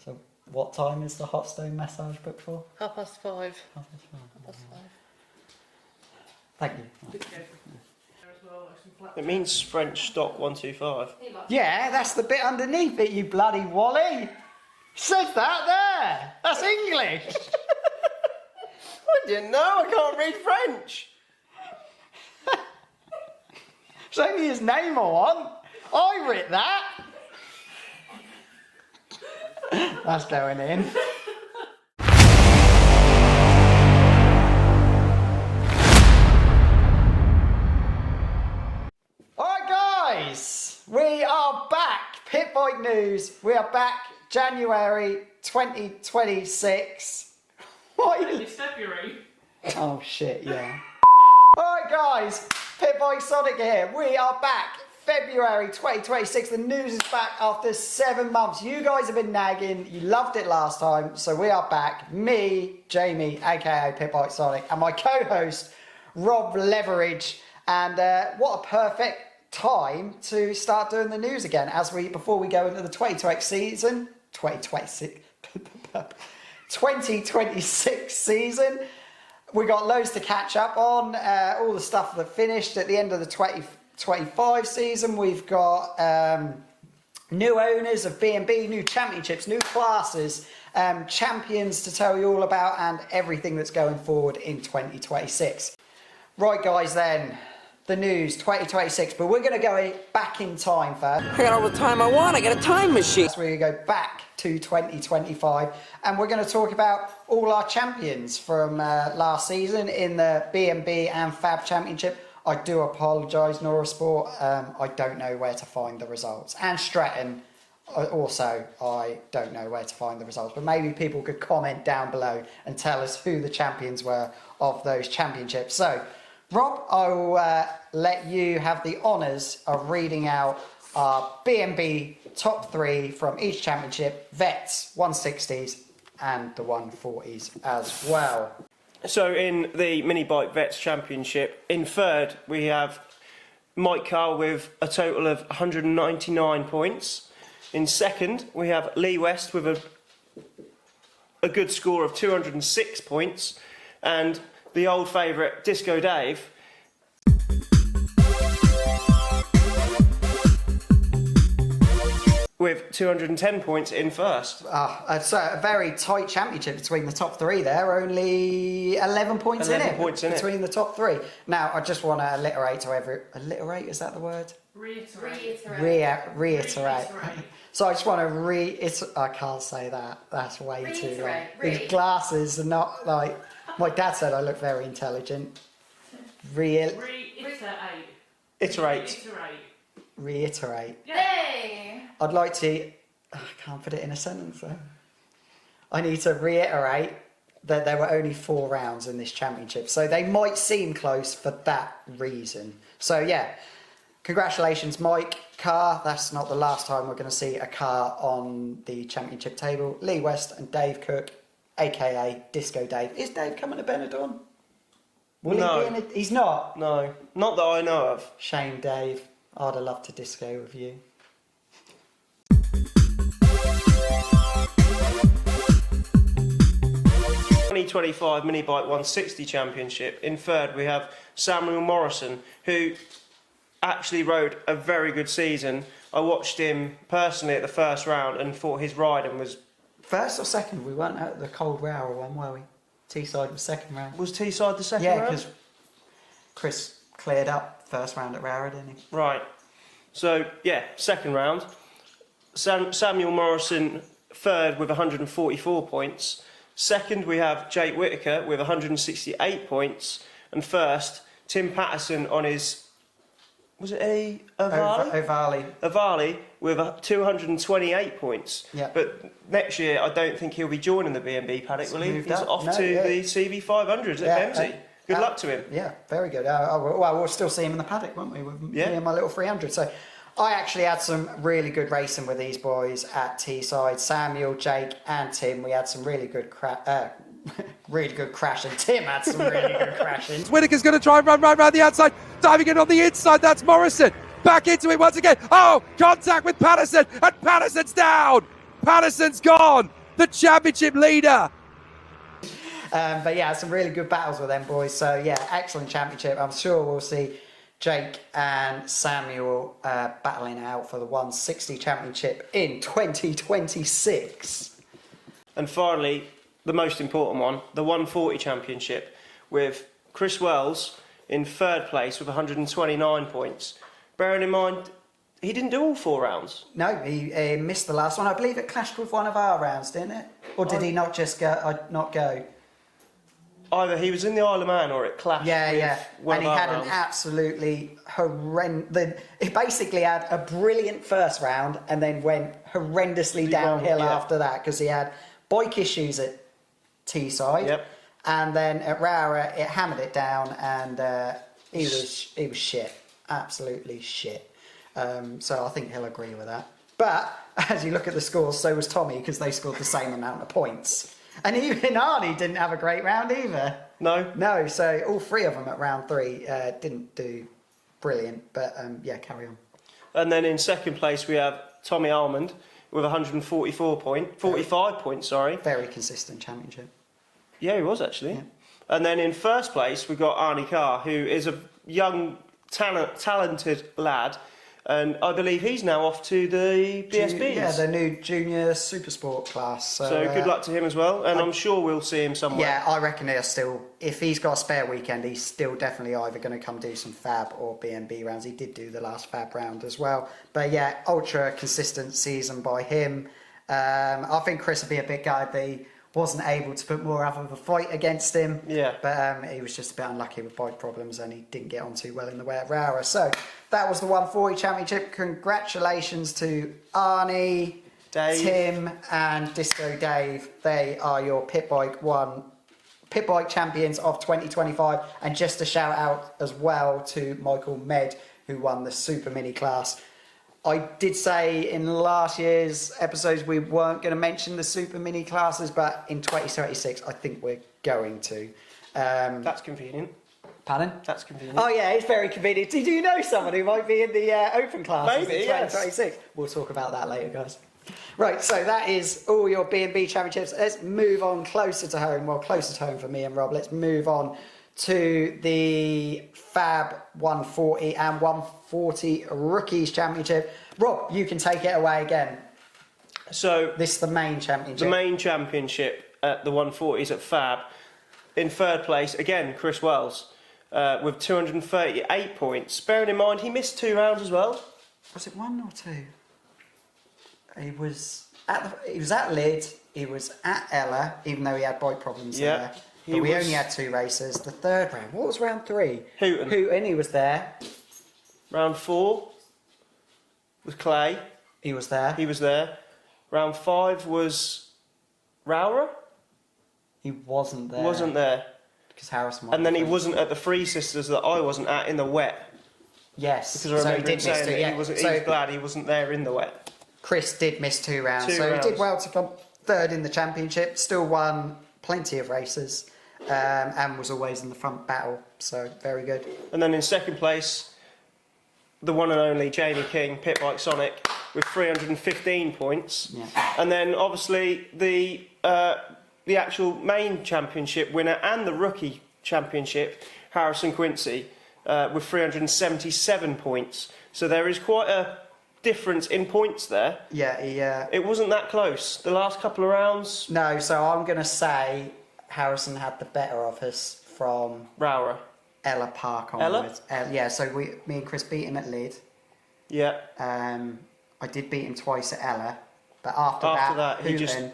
So what time is the hot stone massage booked for? 5:30. 5:30. Thank you. It means French stock 125. Yeah, that's the bit underneath it, you bloody Wally. It says that there. That's English. I didn't know, I can't read French. It's only his name I want. I writ that. That's going in. Alright guys, we are back. Pit Bike News. We are back January 2026. What? It's February. Oh shit, yeah. Alright guys, Pitbikesonic here. We are back February 2026. The news is back after 7 months. You guys have been nagging. You loved it last time. So we are back. Me, Jamie, aka Pitbikesonic, and my co-host, Rob Leverage. And what a perfect time to start doing the news again before we go into the 2026 season. 2026 season. We got loads to catch up on, all the stuff that finished at the end of the 2025 season. We've got new owners of B&B, new championships, new classes, champions to tell you all about, and everything that's going forward in 2026. Right guys then, the news 2026, but we're going to go back in time first. I got all the time I want. I got a time machine. So we're going to go back to 2025 and we're going to talk about all our champions from last season in the B&B and Fab Championship. I do apologise, Nora Sport. I don't know where to find the results. And Stratton, also, I don't know where to find the results. But maybe people could comment down below and tell us who the champions were of those championships. So, Rob, I will let you have the honours of reading out our B&B top 3 from each championship, Vets, 160s and the 140s as well. So in the Mini Bike Vets Championship, in third we have Mike Carl with a total of 199 points. In second we have Lee West with a good score of 206 points. And the old favourite, Disco Dave, with 210 points in first. It's a very tight championship between the top 3 there. Only 11 points in it between the top 3. Now, I just want to alliterate to alliterate, is that the word? Reiterate. So I just want to I can't say that. That's way too long. These glasses are not like... My dad said I look very intelligent. Reiterate. Yay! I'd like to... I can't put it in a sentence though. I need to reiterate that there were only 4 rounds in this championship. So they might seem close for that reason. So yeah, congratulations Mike Carr. That's not the last time we're going to see a Carr on the championship table. Lee West and Dave Cook, aka Disco Dave. Is Dave coming to Benidorm? No. He's not? No, not that I know of. Shame, Dave. I'd have loved to disco with you. '25 Mini Bike 160 Championship. In third we have Samuel Morrison, who actually rode a very good season. I watched him personally at the first round and thought his riding was... First or second? We weren't at the Cold Rower one, were we? T-side was second round. Was T-side the second round? Yeah, because Chris cleared up first round at Rower, didn't he? Right. So, yeah, second round. Samuel Morrison third with 144 points. Second, we have Jake Whitaker with 168 points. And first, Tim Patterson on his... Was it a Ovali? Ovali with 228 points. Yeah. But next year, I don't think he'll be joining the B&B paddock, will he? He's off to the CV500s at Kemsey. Good luck to him. Yeah, very good. Well, we'll still see him in the paddock, won't we? With me and my little 300. So I actually had some really good racing with these boys at Teesside. Samuel, Jake and Tim, we had some really good really good crashing. Tim had some really good crashing. Whitaker's going to try and run right round the outside, diving in on the inside. That's Morrison. Back into it once again. Oh, contact with Patterson, and Patterson's down. Patterson's gone. The championship leader. But yeah, some really good battles with them boys. So yeah, excellent championship. I'm sure we'll see Jake and Samuel battling out for the 160 championship in 2026. And finally, the most important one, the 140 championship, with Chris Wells in third place with 129 points. Bearing in mind, he didn't do all 4 rounds. No, he missed the last one. I believe it clashed with one of our rounds, didn't it? Or did he not just go? Not go? Either he was in the Isle of Man or it clashed with one and of he our had rounds. an absolutely horrendous... He basically had a brilliant first round and then went horrendously downhill after that because he had bike issues at Teesside. Yep. And then at Rowrah, it hammered it down and he was shit. Absolutely shit. So I think he'll agree with that. But as you look at the scores, so was Tommy because they scored the same amount of points. And even Arnie didn't have a great round either. No. No, so all 3 of them at round 3 didn't do brilliant. But yeah, carry on. And then in second place we have Tommy Almond with 45 points, sorry. Very consistent championship. Yeah, he was actually. Yeah. And then in first place we got Arnie Carr, who is a young, talented lad. And I believe he's now off to the BSBs. Yeah, the new junior supersport class. So good luck to him as well. And I'm sure we'll see him somewhere. Yeah, I reckon he'll still, if he's got a spare weekend, he's still definitely either going to come do some Fab or BNB rounds. He did do the last Fab round as well. But yeah, ultra consistent season by him. I think Chris would be a bit gutted that he wasn't able to put more up of a fight against him. Yeah. But he was just a bit unlucky with bike problems and he didn't get on too well in the way at Rowrah. So that was the 140 championship. Congratulations to Arnie, Dave, Tim and Disco Dave. They are your Pit Bike champions of 2025. And just a shout out as well to Michael Med, who won the Super Mini class. I did say in last year's episodes we weren't going to mention the Super Mini classes, but in 2036 I think we're going to. That's convenient. Pardon? That's convenient. Oh yeah, it's very convenient. Did you know someone who might be in the open classes Maybe, in 2026? Yes. We'll talk about that later, guys. Right, so that is all your B&B championships. Let's move on closer to home. Well, closer to home for me and Rob. Let's move on to the Fab 140 and 140 Rookies Championship. Rob, you can take it away again. So this is the main championship. The main championship at the 140s at Fab. In third place, again, Chris Wells with 238 points. Bearing in mind, he missed 2 rounds as well. Was it 1 or 2? He was at Lid. He was at Ella, even though he had bike problems there. But we only had 2 races. The third round. What was round 3? Hooton. He was there. Round 4 was Clay. He was there. He was there. Round 5 was Rowrah. He wasn't there. Wasn't there. Because Harrison. And then he wasn't at the Three Sisters that I wasn't at in the wet. Yes. Because I remember him saying that he was glad he wasn't there in the wet. Chris did miss 2 rounds. He did well to come third in the championship. Still won plenty of races. And was always in the front battle, so very good. And then in second place, the one and only Jamie King, Pitbikesonic, with 315 points. Yeah. And then obviously the actual main championship winner and the rookie championship, Harrison Quincy, with 377 points. So there is quite a difference in points there. Yeah, it wasn't that close. The last couple of rounds. No, so I'm going to say Harrison had the better of us from Rowrah. Ella Park onwards. Yeah, so me and Chris beat him at Lid. Yeah. I did beat him twice at Ella, but after that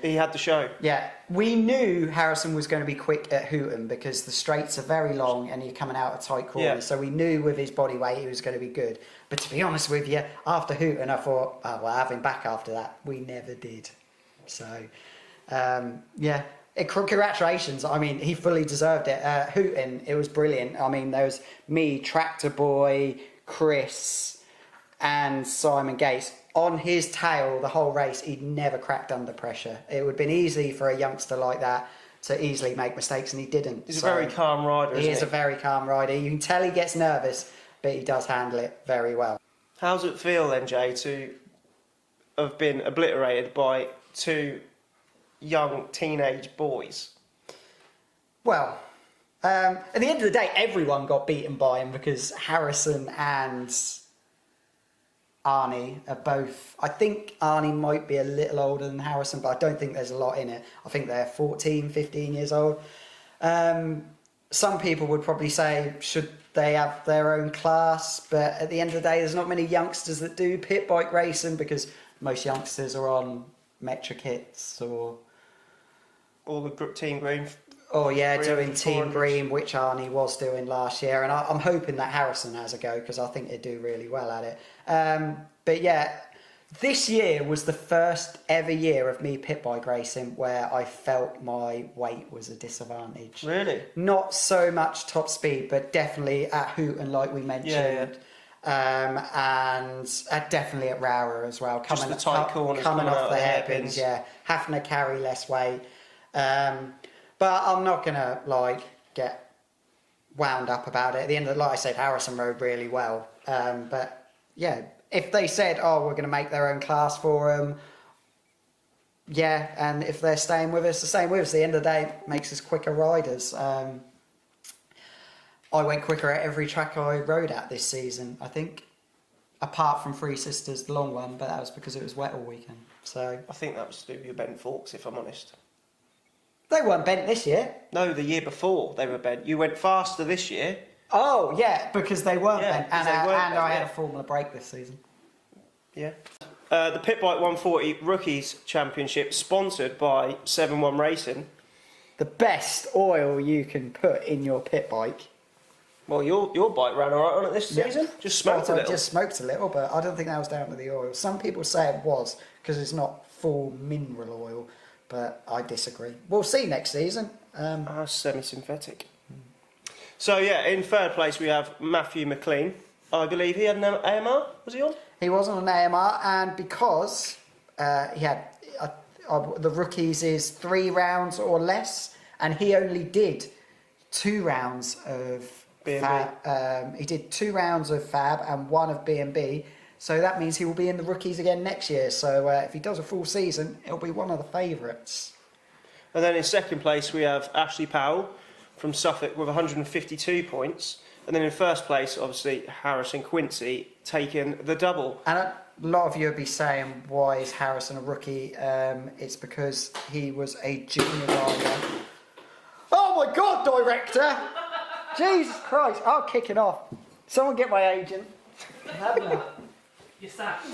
he had the show. Yeah, we knew Harrison was going to be quick at Hooton because the straights are very long and you're coming out of tight corners. Yeah. So we knew with his body weight he was going to be good. But to be honest with you, after Hooton I thought, oh, well, have him back after that. We never did. So, yeah. Congratulations. I mean, he fully deserved it. Hooton, it was brilliant. I mean, there was me, Tractor Boy, Chris, and Simon Gates. On his tail the whole race, he'd never cracked under pressure. It would have been easy for a youngster like that to easily make mistakes, and he didn't. He's a very calm rider, isn't he? He is a very calm rider. You can tell he gets nervous, but he does handle it very well. How does it feel then, Jay, to have been obliterated by two young teenage boys. Well, at the end of the day, everyone got beaten by him because Harrison and Arnie are both... I think Arnie might be a little older than Harrison, but I don't think there's a lot in it. I think they're 14, 15 years old. Some people would probably say, should they have their own class? But at the end of the day, there's not many youngsters that do pit bike racing because most youngsters are on Metra kits or the Team Green. Oh yeah, 300, doing Team 400s. Green, which Arnie was doing last year, and I'm hoping that Harrison has a go because I think they do really well at it. But yeah, this year was the first ever year of me pit bike racing where I felt my weight was a disadvantage. Really? Not so much top speed, but definitely at Hooton, like we mentioned. And definitely at Rower as well. Just the tight corners coming coming off out the of the hairpins, hairpins. yeah. Having to carry less weight. But I'm not gonna get wound up about it. At the end of the like I said, Harrison rode really well. But yeah, if they said, "Oh, we're gonna make their own class for them," yeah, and if they're staying with us, the same with us. At the end of the day, it makes us quicker riders. I went quicker at every track I rode at this season, I think, apart from Three Sisters, the long one, but that was because it was wet all weekend. So I think that was to do with your bent forks, if I'm honest. they weren't bent this year. No, the year before they were bent. You went faster this year. Oh yeah, because they weren't Yeah, bent, and, because they weren't and bent, I had yeah. a Formula break this season. Yeah. The Pit Bike 140 Rookies Championship, sponsored by 7-1 Racing. The best oil you can put in your pit bike. Well, your bike ran all right on it this Yeah. season. Just smoked a I little. just smoked a little, but I don't think that was down to the oil. Some people say it was because it's not full mineral oil, but I disagree. We'll see next season. Semi-synthetic. So yeah, in third place we have Matthew McLean. I believe he had an AMR. Was he on? He wasn't an AMR, and because he had the rookies is 3 rounds or less, and he only did 2 rounds of B&B. Fab. He did 2 rounds of Fab and 1 of B&B. So that means he will be in the rookies again next year. So if he does a full season, he'll be one of the favourites. And then in second place we have Ashley Powell from Suffolk with 152 points. And then in first place, obviously, Harrison Quincy taking the double. And a lot of you will be saying, why is Harrison a rookie? It's because he was a junior rider. Oh my God, director! Jesus Christ, I'm kicking off. Someone get my agent. You're sacked.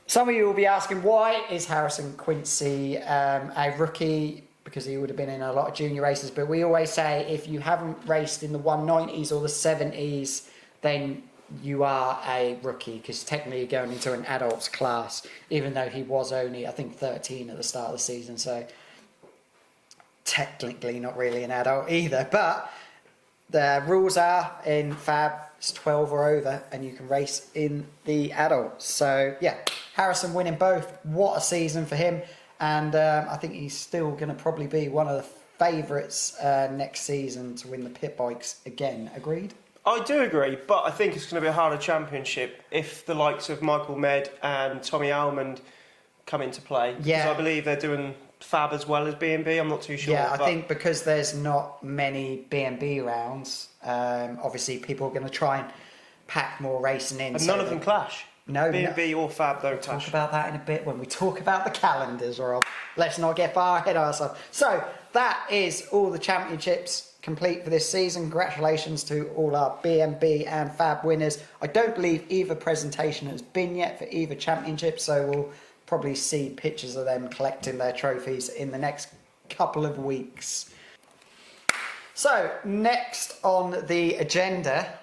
Some of you will be asking, why is Harrison Quincy a rookie? Because he would have been in a lot of junior races. But we always say, if you haven't raced in the 190s or the 70s, then you are a rookie, because technically you're going into an adults class, even though he was only, I think, 13 at the start of the season. So technically not really an adult either. But the rules are in Fab, it's 12 or over, and you can race in the adults. So yeah, Harrison winning both. What a season for him. And I think he's still going to probably be one of the favourites next season to win the pit bikes again. Agreed? I do agree, but I think it's going to be a harder championship if the likes of Michael Med and Tommy Almond come into play. Yeah. Because I believe they're doing Fab as well as B&B, I'm not too sure. Yeah, I but think because there's not many B&B rounds, obviously people are going to try and pack more racing in. And none of them clash. No, B&B or Fab don't Talk clash. about that in a bit when we talk about the calendars, Rob. Let's not get far ahead of ourselves. So that is all the championships complete for this season. Congratulations to all our B&B and Fab winners. I don't believe either presentation has been yet for either championship, so we'll probably see pictures of them collecting their trophies in the next couple of weeks. So next on the agenda,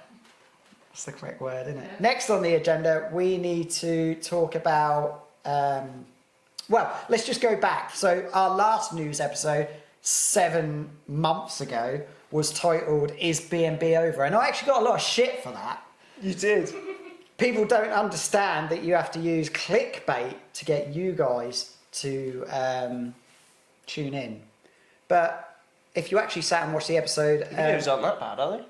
that's the correct word, isn't it? Next on the agenda, we need to talk about, well, let's just go back. So our last news episode 7 months ago was titled, Is B&B Over? And I actually got a lot of shit for that. You did. People don't understand that you have to use clickbait to get you guys to tune in. But if you actually sat and watched the episode... The videos aren't that bad, are they?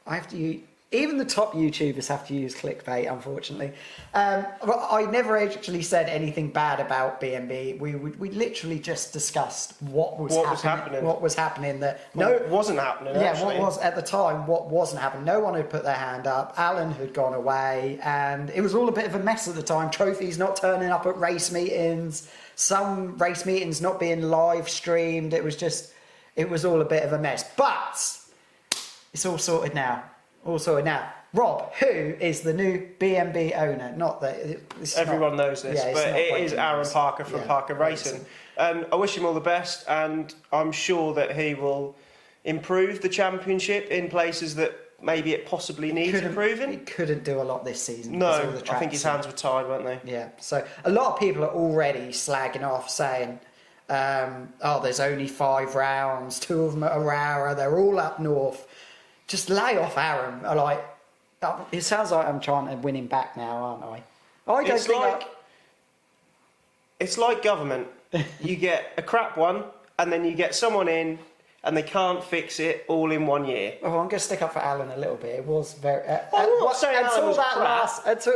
I have to use... Even the top YouTubers have to use clickbait, unfortunately. Well, I never actually said anything bad about B&B. We literally just discussed what was happening. What was happening that It wasn't happening. Yeah, actually. what was at the time? What wasn't happening? No one had put their hand up. Alan had gone away, and it was all a bit of a mess at the time. Trophies not turning up at race meetings. Some race meetings not being live streamed. It was all a bit of a mess. But it's all sorted now. All sorted now. Rob, who is the new B&B owner? Not that everyone knows this, but it is Aaron Parker from Parker Racing. I wish him all the best, and I'm sure that he will improve the championship in places that maybe it possibly needs improving. He couldn't do a lot this season. No, I think his hands were tied, weren't they? Yeah. So a lot of people are already slagging off, saying, there's only 5 rounds, 2 of them at Aurora, they're all up north. Just lay off Aaron. It sounds like I'm trying to win him back now, aren't I? It's like government. You get a crap one, and then you get someone in, and they can't fix it all in 1 year. Oh, I'm going to stick up for Alan a little bit. It was very... I'm not saying Alan was crap.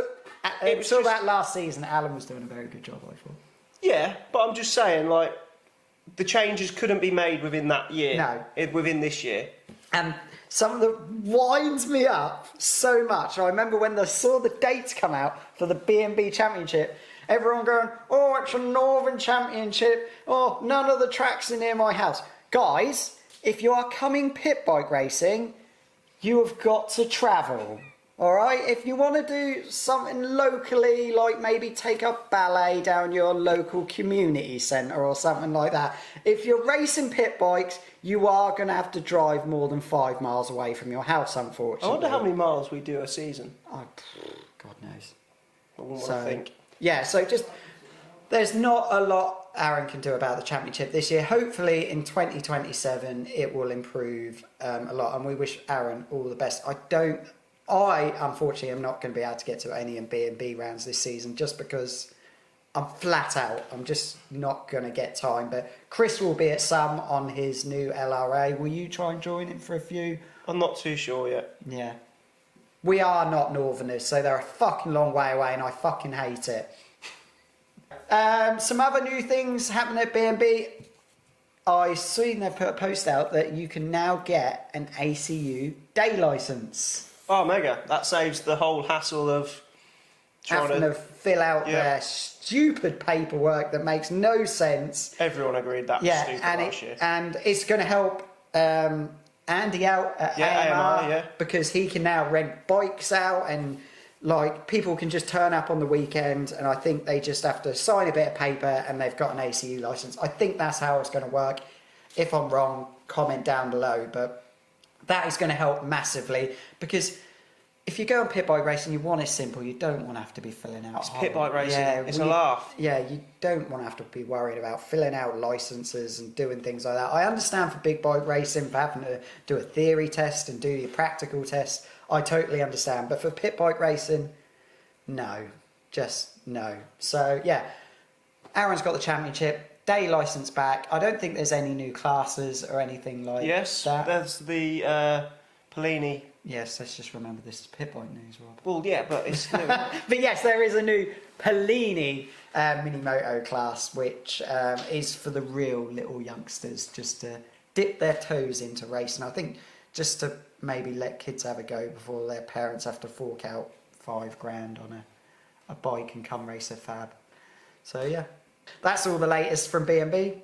Until that last season, Alan was doing a very good job, I thought. Yeah, but I'm just saying, like, the changes couldn't be made within that year. No. Within this year. And some of the winds me up so much. I remember when I saw the dates come out for the B&B Championship, everyone going, oh, it's a Northern Championship. Oh, none of the tracks are near my house. Guys, if you are coming pit bike racing, you have got to travel. All right? If you want to do something locally, like maybe take up ballet down your local community centre or something like that. If you're racing pit bikes, you are going to have to drive more than 5 miles away from your house, unfortunately. I wonder how many miles we do a season. Oh, God knows. I wouldn't want to think. Yeah, so just... There's not a lot Aaron can do about the championship this year. Hopefully in 2027 it will improve a lot, and we wish Aaron all the best. I unfortunately am not going to be able to get to any B&B rounds this season just because I'm flat out. I'm just not going to get time. But Chris will be at some on his new LRA. Will you try and join him for a few? I'm not too sure yet. Yeah. We are not Northerners, so they're a fucking long way away, and I fucking hate it. Some other new things happening at B&B. I seen they put a post out that you can now get an ACU day licence. Oh, mega. That saves the whole hassle of having to fill out their stupid paperwork that makes no sense. Everyone agreed that was stupid last year. And it's going to help Andy out at AMR because he can now rent bikes out, and like people can just turn up on the weekend, and I think they just have to sign a bit of paper and they've got an ACU license. I think that's how it's going to work. If I'm wrong, comment down below, but that is going to help massively, because if you go on pit bike racing, you want it simple. You don't want to have to be filling out. It's pit bike racing. It's a laugh. Yeah, you don't want to have to be worried about filling out licenses and doing things like that. I understand for big bike racing, for having to do a theory test and do your practical test. I totally understand. But for pit bike racing, no. Just no. So, yeah. Aaron's got the championship. Day licence back. I don't think there's any new classes or anything like that. Yes, there's the Polini. Yes, let's just remember this is pit bike news, Rob. Well, yeah, but it's new. But yes, there is a new Polini Minimoto class, which is for the real little youngsters, just to dip their toes into racing. I think just to maybe let kids have a go before their parents have to fork out $5,000 on a bike and come race a fab. So yeah, that's all the latest from B&B.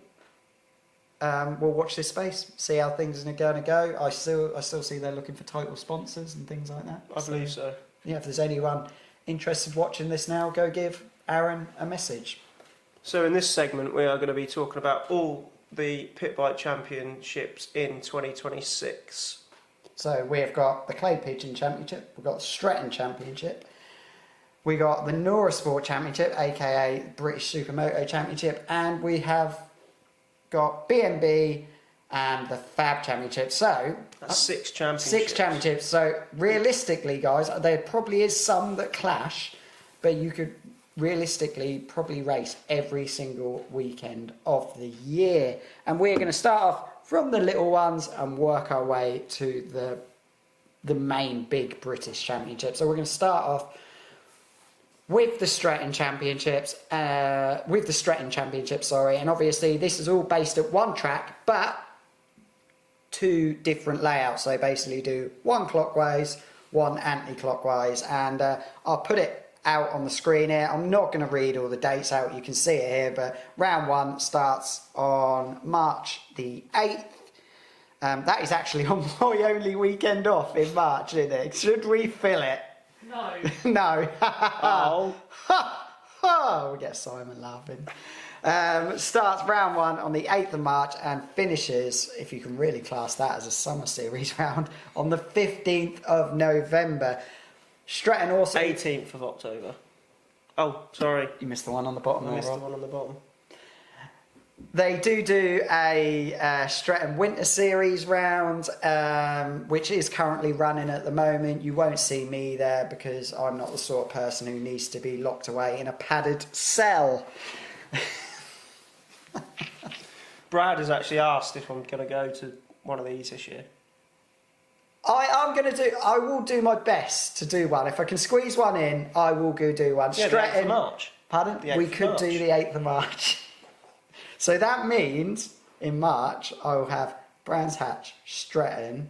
We'll watch this space, see how things are going to go. I still see they're looking for title sponsors and things like that. I believe so. Yeah, if there's anyone interested watching this now, go give Aaron a message. So in this segment, we are going to be talking about all the pit bike championships in 2026. So we've got the Clay Pigeon Championship, we've got the Stretton Championship, we got the Nora Sport Championship, aka British Supermoto Championship, and we have got B&B and the Fab Championship. So that's 6 championships. 6 championships. So realistically, guys, there probably is some that clash, but you could realistically probably race every single weekend of the year. And we're going to start off from the little ones and work our way to the the main big British championship. So we're going to start off with the Stretton Championships, and obviously this is all based at one track, but 2 different layouts. They basically do one clockwise, one anti-clockwise, and I'll put it out on the screen here. I'm not going to read all the dates out, you can see it here, but round 1 starts on March the 8th. That is actually on my only weekend off in March, isn't it? Should we fill it? No. No. Oh. Oh, we get Simon laughing. Starts round 1 on the 8th of March and finishes, if you can really class that as a summer series round, on the 15th of November. Stretton also... 18th of October. Oh, sorry. You missed the one on the bottom. I missed the one on the bottom. They do a Stretton Winter Series round, which is currently running at the moment. You won't see me there because I'm not the sort of person who needs to be locked away in a padded cell. Brad has actually asked if I'm going to go to one of these this year. I will do my best to do one. If I can squeeze one in, I will go do one. Yeah, the 8th of March. Pardon? The 8th We of could March. do the 8th of March. So that means in March I will have Brands Hatch, Stretton.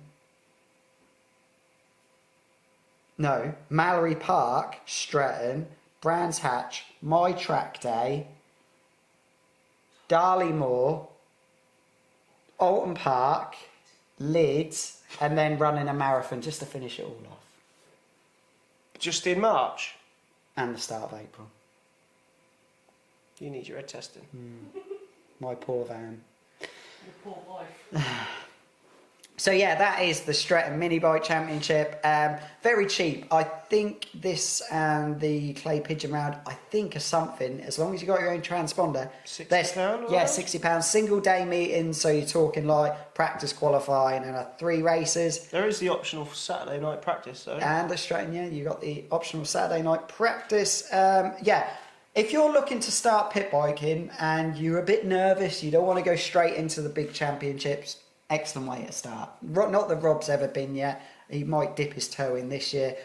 No, Mallory Park, Stretton, Brands Hatch, my track day, Darley Moor, Alton Park, Leeds, and then running a marathon just to finish it all off. Just in March? And the start of April. You need your head testing. My poor van. Your poor wife. So yeah, that is the Stretton Mini Bike Championship. Very cheap. I think this and the Clay Pigeon round, I think, are something, as long as you got your own transponder. £60? Yeah, £60. Single day meetings, so you're talking like practice, qualifying, and 3 races. There is the optional Saturday night practice, though. And the Stretton, yeah, you got the optional Saturday night practice. Yeah, if you're looking to start pit biking and you're a bit nervous, you don't want to go straight into the big championships, excellent way to start. Not that Rob's ever been yet. He might dip his toe in this year.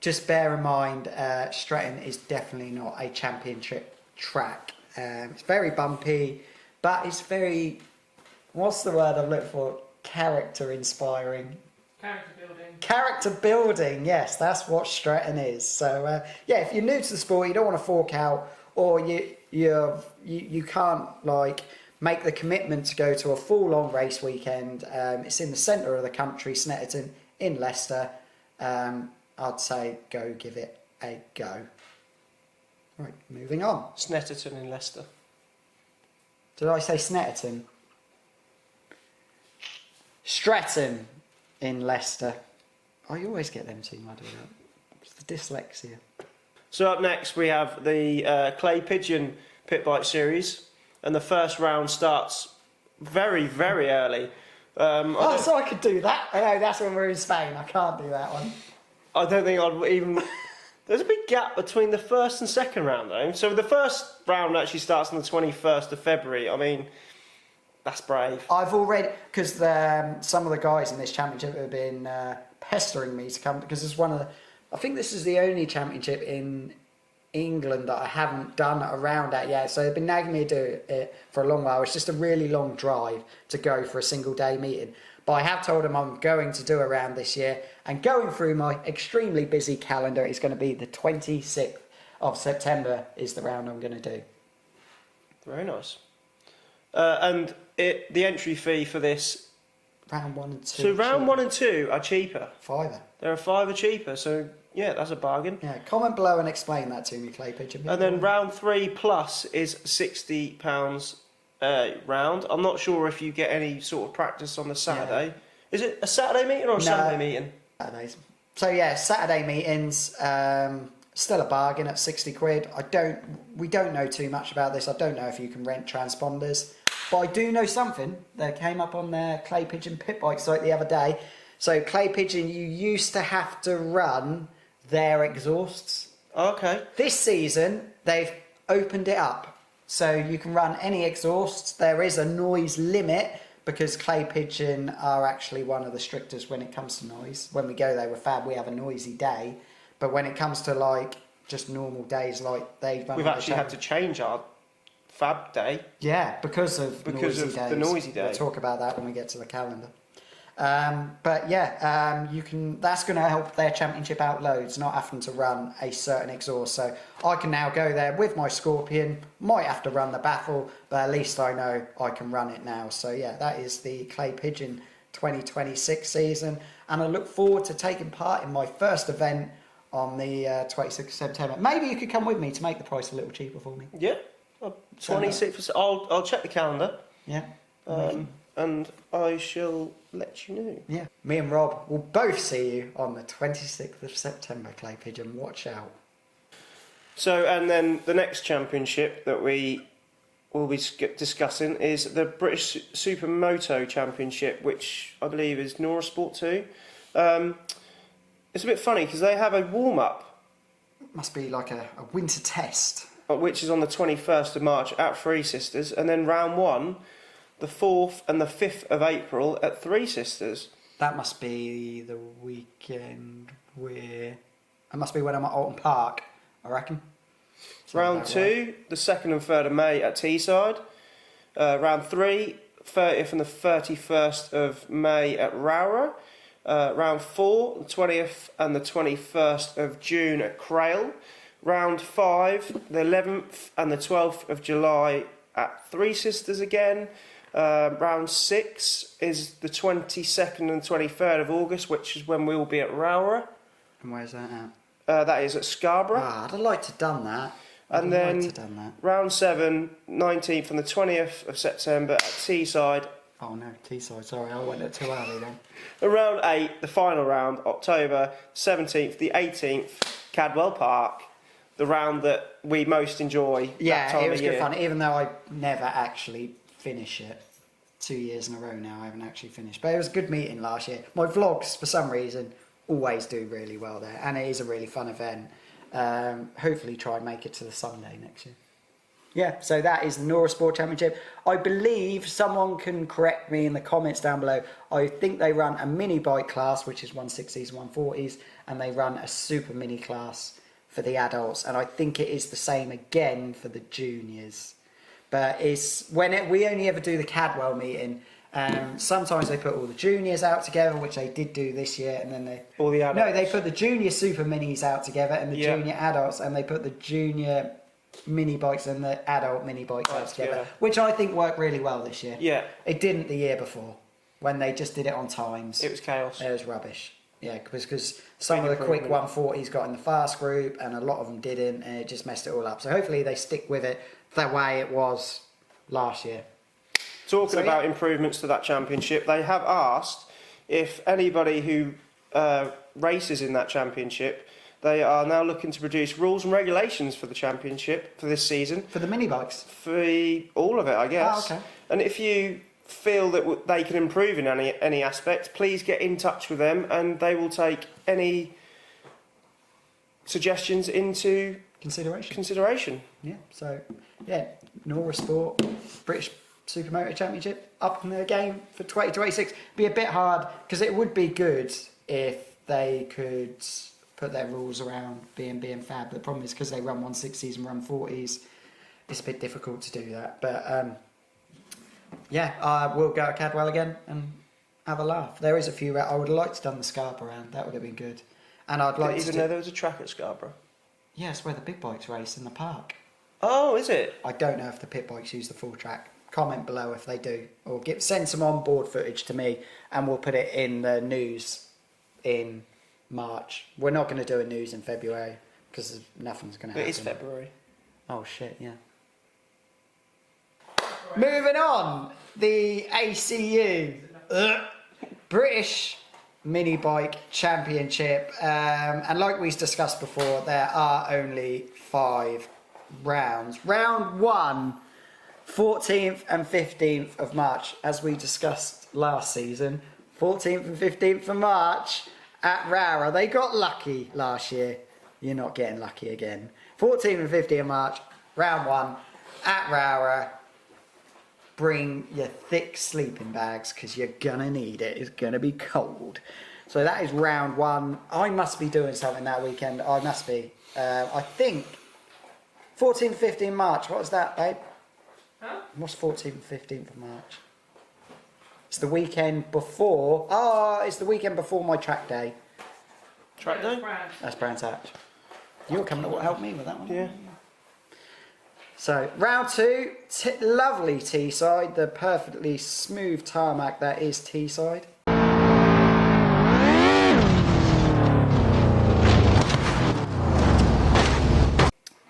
Just bear in mind, Stretton is definitely not a championship track. It's very bumpy, but it's very, what's the word I'm looking for? Character inspiring. Character building. Character building, yes, that's what Stretton is. So yeah, if you're new to the sport, you don't want to fork out, or you can't like make the commitment to go to a full-on race weekend. It's in the centre of the country, Snetterton in Leicester. I'd say go give it a go. Right, moving on. Snetterton in Leicester. Did I say Snetterton? Stretton in Leicester. I always get them two muddled up. It's the dyslexia. So up next we have the Clay Pigeon Pit Bike Series, and the first round starts very, very early. So I could do that. I know, that's when we're in Spain. I can't do that one. I don't think I'd even... There's a big gap between the first and second round, though. So the first round actually starts on the 21st of February. I mean, that's brave. I've already, because some of the guys in this championship have been pestering me to come, because it's one of the, I think this is the only championship in England that I haven't done a round at yet. So they've been nagging me to do it for a long while. It's just a really long drive to go for a single day meeting. But I have told them I'm going to do a round this year, and going through my extremely busy calendar, it's going to be the 26th of September is the round I'm going to do. Very nice. And the entry fee for this... Round 1 and 2. So round 1 and 2 are cheaper. £5. They're £5 cheaper, so yeah, that's a bargain. Yeah, comment below and explain that to me, Clay Pigeon. And then round 3 plus is £60 round. I'm not sure if you get any sort of practice on the Saturday. Yeah. Is it a Saturday meeting or a Sunday meeting? Saturdays. So yeah, Saturday meetings, still a bargain at £60. We don't know too much about this. I don't know if you can rent transponders, but I do know something that came up on their Clay Pigeon pit bike site the other day. So Clay Pigeon, you used to have to run their exhausts. Okay. This season, they've opened it up. So you can run any exhausts. There is a noise limit, because clay pigeon are actually one of the strictest when it comes to noise. When we go there with Fab, we have a noisy day, but when it comes to like just normal days, like we've actually had to change our Fab day. Yeah, because of the noisy day. We'll talk about that when we get to the calendar. But yeah, you can. That's going to help their championship out loads, not having to run a certain exhaust. So I can now go there with my Scorpion. Might have to run the Baffle, but at least I know I can run it now. So yeah, that is the Clay Pigeon 2026 season, and I look forward to taking part in my first event on the 26th of September. Maybe you could come with me to make the price a little cheaper for me. Yeah, 26th. I'll check the calendar. Yeah. And I shall let you know. Yeah, me and Rob will both see you on the 26th of September, Clay Pigeon. Watch out. So, and then the next championship that we will be discussing is the British Supermoto Championship, which I believe is Nora Sport 2. It's a bit funny because they have a warm-up. Must be like a winter test. Which is on the 21st of March at Three Sisters, and then round 1... the 4th and the 5th of April at Three Sisters. That must be the weekend where... That must be when I'm at Alton Park, I reckon. Round 2, the 2nd and 3rd of May at Teesside. Round 3, 30th and the 31st of May at Rowra. Round 4, the 20th and the 21st of June at Crail. Round 5, the 11th and the 12th of July at Three Sisters again. Round 6 is the 22nd and 23rd of August, which is when we will be at Rowra. And where's that at? That is at Scarborough. I'd have liked to have done that. And then round 7, 19th and the 20th of September at Teesside. Oh no, Teesside, sorry, I went it too early then. And round 8, the final round, October 17th, the 18th, Cadwell Park. The round that we most enjoy. Yeah, it was good fun, even though I never actually finish it. 2 years in a row now, I haven't actually finished. But it was a good meeting last year. My vlogs, for some reason, always do really well there. And it is a really fun event. Hopefully try and make it to the Sunday next year. Yeah, so that is the Nora Sport Championship. I believe someone can correct me in the comments down below. I think they run a mini bike class, which is 160s, 140s. And they run a super mini class for the adults. And I think it is the same again for the juniors. But it's we only ever do the Cadwell meeting. Sometimes they put all the juniors out together, which they did do this year, and then all the adults. No, they put the junior super minis out together and the junior adults, and they put the junior mini bikes and the adult mini bikes out together, which I think worked really well this year. Yeah, it didn't the year before when they just did it on times. It was chaos. It was rubbish. Yeah, because some of the quick 140s got in the fast group, and a lot of them didn't, and it just messed it all up. So hopefully they stick with it the way it was last year. Talking about improvements to that championship, they have asked if anybody who races in that championship, they are now looking to produce rules and regulations for the championship for this season. For the mini bikes? For all of it, I guess. Oh, okay. And if you feel that they can improve in any aspect, please get in touch with them and they will take any suggestions into consideration. Yeah, so yeah, Nora Sport, British Supermoto Championship up in the game for 2026. Be a bit hard because it would be good if they could put their rules around B&B and Fab. But the problem is because they run 160s and run 40s, it's a bit difficult to do that. But yeah, we'll go to Cadwell again and have a laugh. There is a few. I would have liked to have done the Scarborough round. That would have been good. And I'd like to even know there was a track at Scarborough. Yeah, it's where the big bikes race in the park. Oh, is it? I don't know if the pit bikes use the full track. Comment below if they do, or send some on-board footage to me, and we'll put it in the news in March. We're not going to do a news in February because nothing's going to happen. It is February. Oh shit! Yeah. Right. Moving on, the ACU British Mini Bike Championship, and like we discussed before, there are only 5 rounds. Round 1. 14th and 15th of March, as we discussed last season. 14th and 15th of March at Rowra. They got lucky last year. You're not getting lucky again. 14th and 15th of March, round 1 at Rowra. bring your thick sleeping bags because you're gonna need it. It's gonna be cold. So that is round 1. I must be doing something that weekend. I must be. I think 14th, 15th March. What was that, babe? Huh? What's 14th, 15th of March? It's the weekend before. It's the weekend before my track day. Track Yeah, day? Brad. That's Brands Hatch. You're coming to help me with that one. Yeah. So round 2, lovely Teesside, the perfectly smooth tarmac that is Teesside.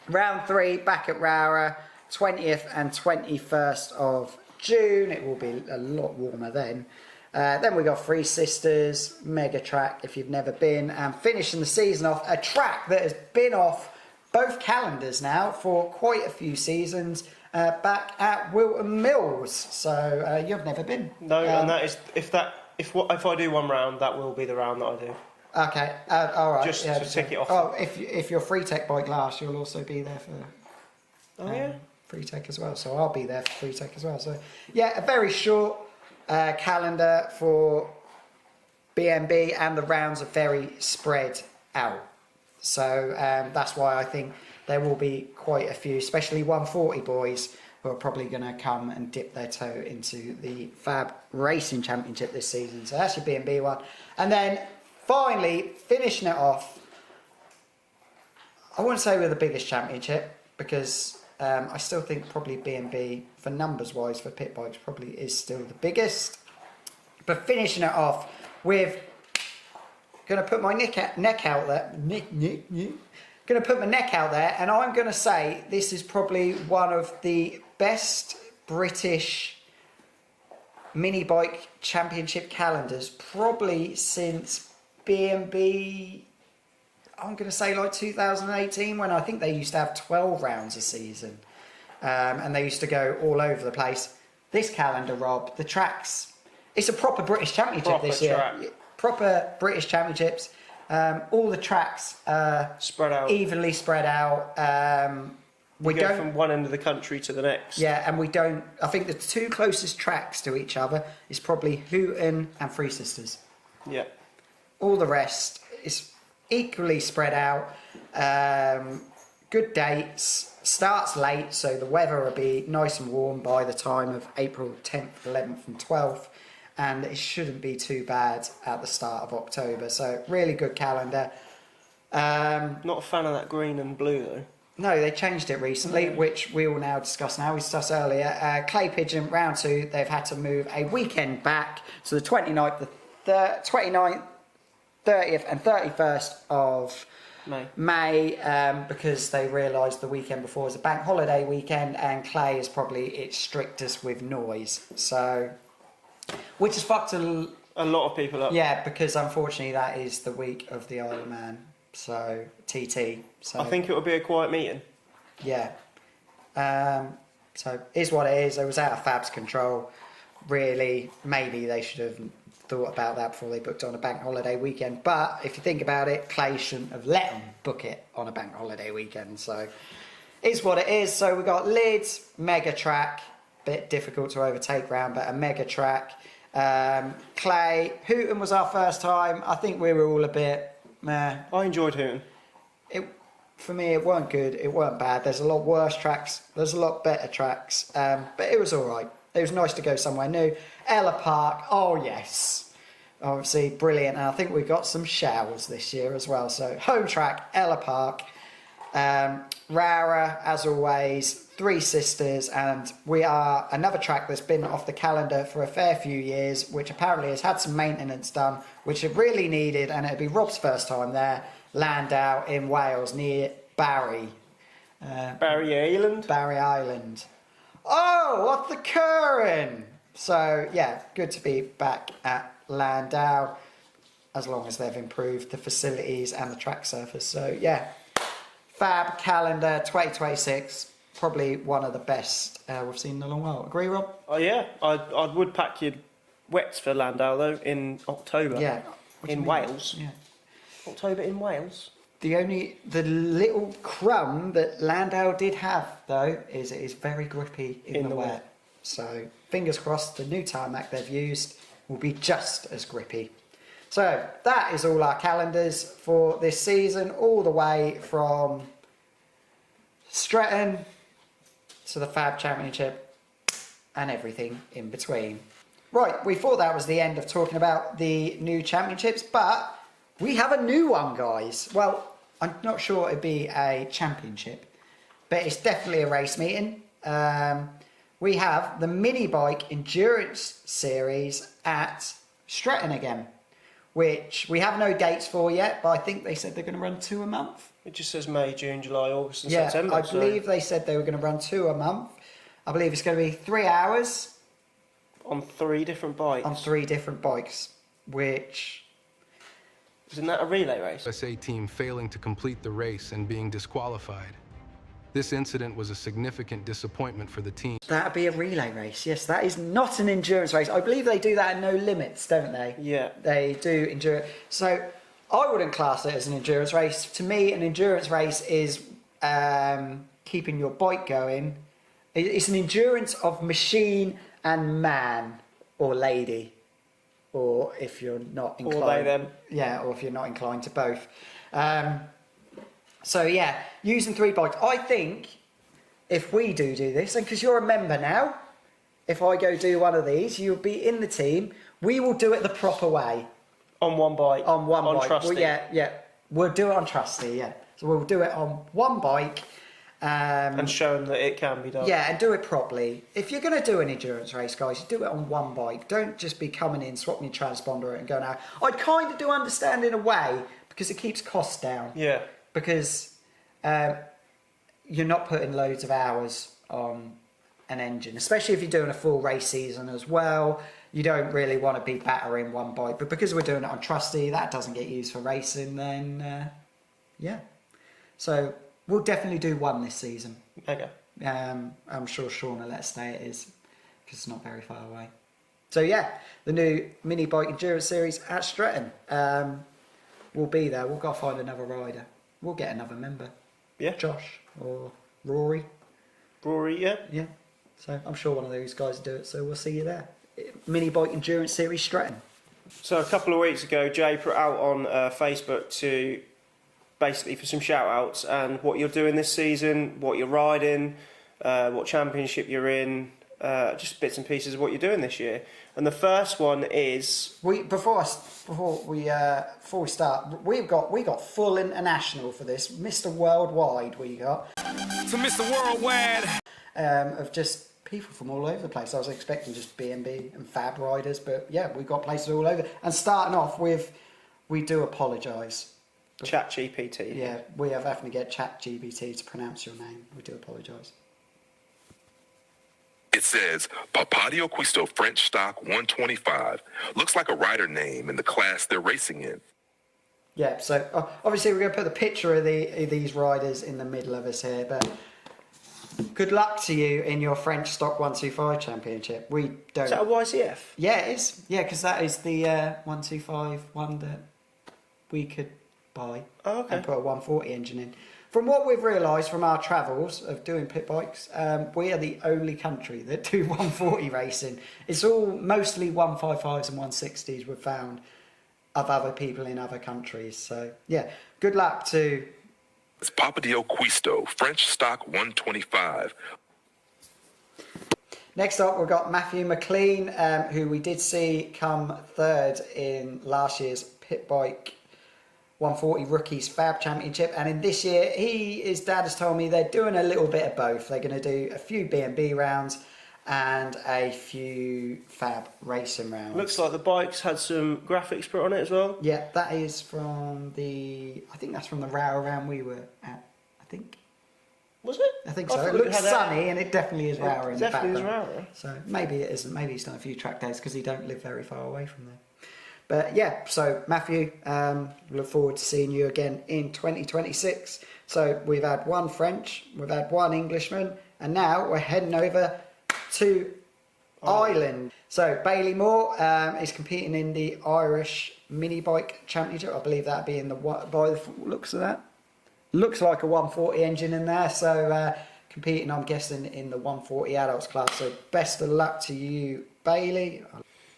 Round 3, back at Rowrah, 20th and 21st of June. It will be a lot warmer then. Then we got Three Sisters, mega track if you've never been, and finishing the season off, a track that has been off both calendars now for quite a few seasons, back at Wilton Mills. So you've never been. No, and that is if I do one round, that will be the round that I do. Okay, all right. Just to tick it off. Oh, if you're Free Tech Bike last, you'll also be there for Yeah. Free Tech as well. So I'll be there for Free Tech as well. So yeah, a very short calendar for BMB, and the rounds are very spread out. So that's why I think there will be quite a few, especially 140 boys, who are probably going to come and dip their toe into the Fab Racing Championship this season. So that's your BMB one. And then finally, finishing it off, I wouldn't say we're the biggest championship, because I still think probably B&B, for numbers wise, for pit bikes, probably is still the biggest. But finishing it off with, going to put my neck out there. Going to put my neck out there, and I'm going to say this is probably one of the best British mini bike championship calendars, probably since B&B. I'm going to say like 2018, when I think they used to have 12 rounds a season, and they used to go all over the place. This calendar, Rob, the tracks, it's a proper British championship this year. Track. Proper British championships. All the tracks Spread out. evenly spread out. We We go don't. from one end of the country to the next. Yeah, and we don't. I think the two closest tracks to each other is probably Hooton and Three Sisters. Yeah. All the rest is equally spread out. Good dates. Starts late, so the weather will be nice and warm by the time of April 10th, 11th and 12th. And it shouldn't be too bad at the start of October. So really good calendar. Not a fan of that green and blue though. No, they changed it recently, which we will now discuss now. We discussed earlier. Clay Pigeon, round 2, they've had to move a weekend back to the 29th, 29th 30th and 31st of May, because they realised the weekend before was a bank holiday weekend, and Clay is probably its strictest with noise. So, which has fucked a lot of people up. Yeah, because unfortunately that is the week of the Isle of Man. So, TT. So I think it would be a quiet meeting. yeah. So is what it is. It was out of Fab's control. Really, maybe they should have thought about that before they booked on a bank holiday weekend. But if you think about it, Clay shouldn't have let them book it on a bank holiday weekend. So is what it is. So we got Leeds, mega track, bit difficult to overtake round, but a mega track. Clay, Hooton was our first time. I think we were all a bit meh. I enjoyed Hooton. For me, it weren't good. It weren't bad. There's a lot worse tracks. There's a lot better tracks. But it was all right. It was nice to go somewhere new. Ella Park. Oh, yes. Obviously, brilliant. And I think we've got some showers this year as well. So, home track, Ella Park. Rowrah, as always. Three Sisters. And we are another track that's been off the calendar for a fair few years, which apparently has had some maintenance done, which it really needed. And it'd be Rob's first time there. Landau in Wales near Barry. Barry Island. Barry Island. Oh, what the current! So, yeah, good to be back at Landau, as long as they've improved the facilities and the track surface. So, yeah, Fab calendar 2026, probably one of the best we've seen in a long while. Agree, Rob? Oh yeah, I would pack your wets for Landau though in October. Yeah. What do you In mean? Wales. Yeah. October in Wales. The little crumb that Landau did have, though, is it is very grippy in the wet. So fingers crossed the new tarmac they've used will be just as grippy. So that is all our calendars for this season, all the way from Stretton to the Fab Championship and everything in between. Right, we thought that was the end of talking about the new championships, but we have a new one, guys. Well, I'm not sure it'd be a championship, but it's definitely a race meeting. We have the mini bike endurance series at Stretton again, which we have no dates for yet, but I think they said they're going to run 2 a month. It just says May, June, July, August and Yeah, September. I believe they said they were going to run 2 a month. I believe it's going to be 3 hours. On 3 different bikes. On 3 different bikes, which... Isn't that a relay race? USA team failing to complete the race and being disqualified. This incident was a significant disappointment for the team. That'd be a relay race, yes. That is not an endurance race. I believe they do that at no limits, don't they? Yeah. They do endurance. So I wouldn't class it as an endurance race. To me, an endurance race is keeping your bike going. It's an endurance of machine and man or lady, or if you're not inclined, or they them. Yeah, or if you're not inclined to both. So yeah, using 3 bikes. I think if we do this, and because you're a member now, if I go do one of these, you'll be in the team. We will do it the proper way. On one bike. On one bike. Trusty. Well, yeah. We'll do it on Trusty, yeah. So we'll do it on one bike. And show them that it can be done. Yeah, and do it properly. If you're going to do an endurance race, guys, do it on one bike. Don't just be coming in, swapping your transponder and going out. I kind of do understand in a way, because it keeps costs down. Yeah. Because you're not putting loads of hours on an engine, especially if you're doing a full race season as well. You don't really want to be battering one bike. But because we're doing it on Trusty, that doesn't get used for racing, then yeah. So... we'll definitely do one this season. Okay. I'm sure Sean will let us know it is, because it's not very far away. So yeah, the new mini bike endurance series at Stretton. We'll be there. We'll go find another rider. We'll get another member. Yeah. Josh or Rory. Rory, yeah. Yeah. So I'm sure one of those guys will do it. So we'll see you there. Mini bike endurance series Stretton. So a couple of weeks ago, Jay put out on Facebook to... basically for some shout outs and what you're doing this season, what you're riding, what championship you're in, just bits and pieces of what you're doing this year. And the first one is Before we start, we got full international for this. Mr. Worldwide we got. To Mr. Worldwide. Of just people from all over the place. I was expecting just B&B and Fab riders, but yeah, we got places all over. And starting off with, we do apologise. ChatGPT. Yeah, we have having to get ChatGPT to pronounce your name. We do apologise. It says Papadio Quisto French Stock 125. Looks like a rider name in the class they're racing in. Yeah, so obviously we're going to put the picture of these riders in the middle of us here, but good luck to you in your French Stock 125 Championship. We don't... Is that a YCF? Yeah, it is. Yeah, because that is the 125 one that we could buy and put a 140 engine in. From what we've realised from our travels of doing pit bikes, we are the only country that do 140 racing. It's all mostly 155s and 160s we've found of other people in other countries. So yeah, good luck to... It's Papadio Quisto French Stock 125. Next up, we've got Matthew McLean, who we did see come 3rd in last year's pit bike 140 Rookies Fab Championship, and in this year, his dad has told me they're doing a little bit of both. They're going to do a few B&B rounds and a few Fab racing rounds. Looks like the bikes had some graphics put on it as well. Yeah, that is from I think that's from the Row round we were at, I think. Was it? I think so. It looks sunny, and it definitely is Row in the background. Definitely is Row. So maybe it isn't. Maybe he's done a few track days because he don't live very far away from there. But yeah, so Matthew, look forward to seeing you again in 2026. So we've had one French, we've had one Englishman, and now we're heading over to Ireland. So Bailey Moore is competing in the Irish Mini Bike Championship. I believe that'd be in by the looks of that. Looks like a 140 engine in there, so competing, I'm guessing, in the 140 adults class. So best of luck to you, Bailey.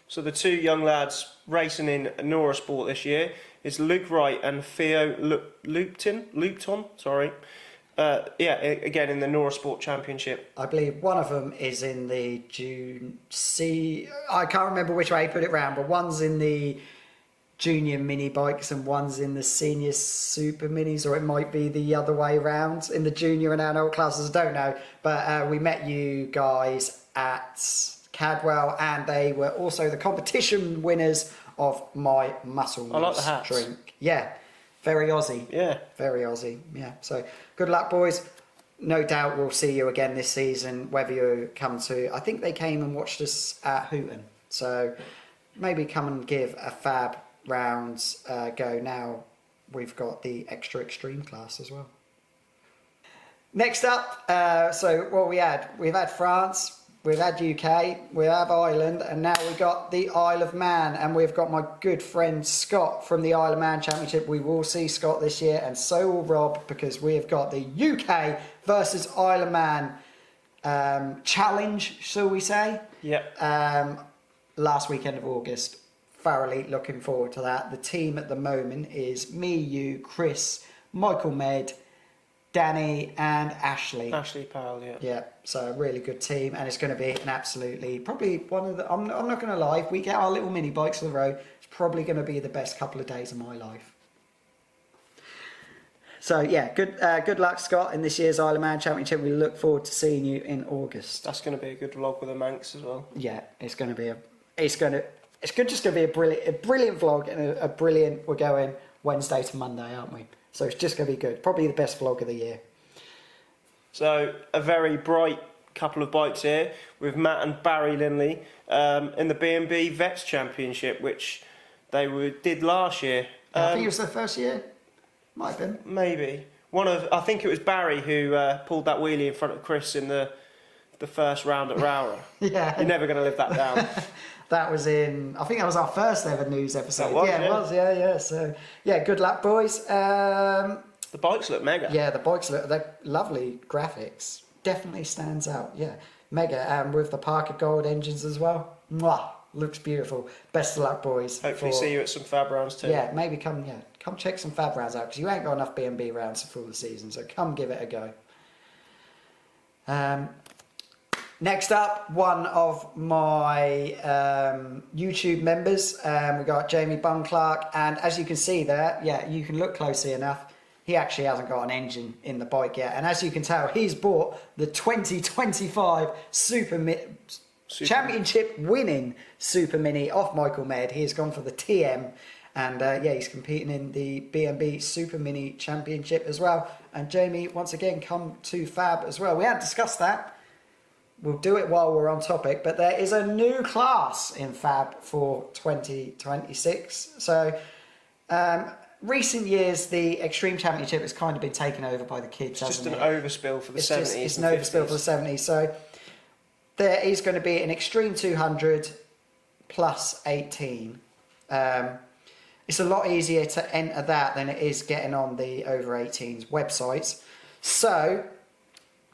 So the two young lads racing in Nora Sport this year is Luke Wright and Theo Lupton. Sorry. Again in the Nora Sport Championship. I believe one of them is in the June C. I can't remember which way he put it round, but one's in the junior mini bikes and one's in the senior super minis, or it might be the other way around in the junior and adult classes. I don't know, but we met you guys at Cadwell, and they were also the competition winners of my muscle I like the hats. drink. Yeah, very Aussie. Yeah. Very Aussie. Yeah. So good luck, boys. No doubt we'll see you again this season, whether you come to... I think they came and watched us at Hooton. So maybe come and give a fab rounds go. Now we've got the extra extreme class as well. Next up, so what we've had France, we've had UK, we have Ireland, and now we've got the Isle of Man, and we've got my good friend Scott from the Isle of Man Championship. We will see Scott this year, and so will Rob, because we have got the UK versus Isle of Man challenge, shall we say? Yep. Last weekend of August. Thoroughly looking forward to that. The team at the moment is me, you, Chris, Michael Med, Danny and Ashley. Ashley Powell, yeah. Yeah, so a really good team, and it's going to be an absolutely, probably one of the, I'm not going to lie, if we get our little mini bikes on the road, it's probably going to be the best couple of days of my life. So yeah, good luck, Scott, in this year's Isle of Man Championship. We look forward to seeing you in August. That's going to be a good vlog with the Manx as well. Yeah, it's just going to be a brilliant vlog and a brilliant. We're going Wednesday to Monday, aren't we? So it's just going to be good. Probably the best vlog of the year. So a very bright couple of bikes here with Matt and Barry Linley in the B&B Vets Championship, which they did last year. I think it was their first year. Might have been. Maybe. I think it was Barry who pulled that wheelie in front of Chris in the first round at Rowra. Yeah. You're never going to live that down. That was I think that was our first ever news episode. That was, yeah, it was, yeah. So, yeah, good luck, boys. The bikes look mega. Yeah, the bikes they're lovely graphics. Definitely stands out, yeah. Mega, and with the Parker Gold engines as well. Mwah, looks beautiful. Best of luck, boys. Hopefully see you at some fab rounds too. Yeah, maybe come check some fab rounds out, because you ain't got enough B&B rounds to fool the season, so come give it a go. Next up, one of my YouTube members, we got Jamie Bunclark, and as you can see there, yeah, you can look closely enough, he actually hasn't got an engine in the bike yet, and as you can tell, he's bought the 2025 Championship winning Super Mini off Michael Med. He's gone for the TM, and yeah, he's competing in the B&B Super Mini Championship as well. And Jamie, once again, come to Fab as well. We hadn't discussed that. We'll do it while we're on topic, but there is a new class in Fab for 2026. So, recent years, the Extreme Championship has kind of been taken over by the kids. It's just an it? overspill for the 70s. It's an overspill for the 70s. So, there is going to be an Extreme 200 plus 18. It's a lot easier to enter that than it is getting on the over 18s websites. So,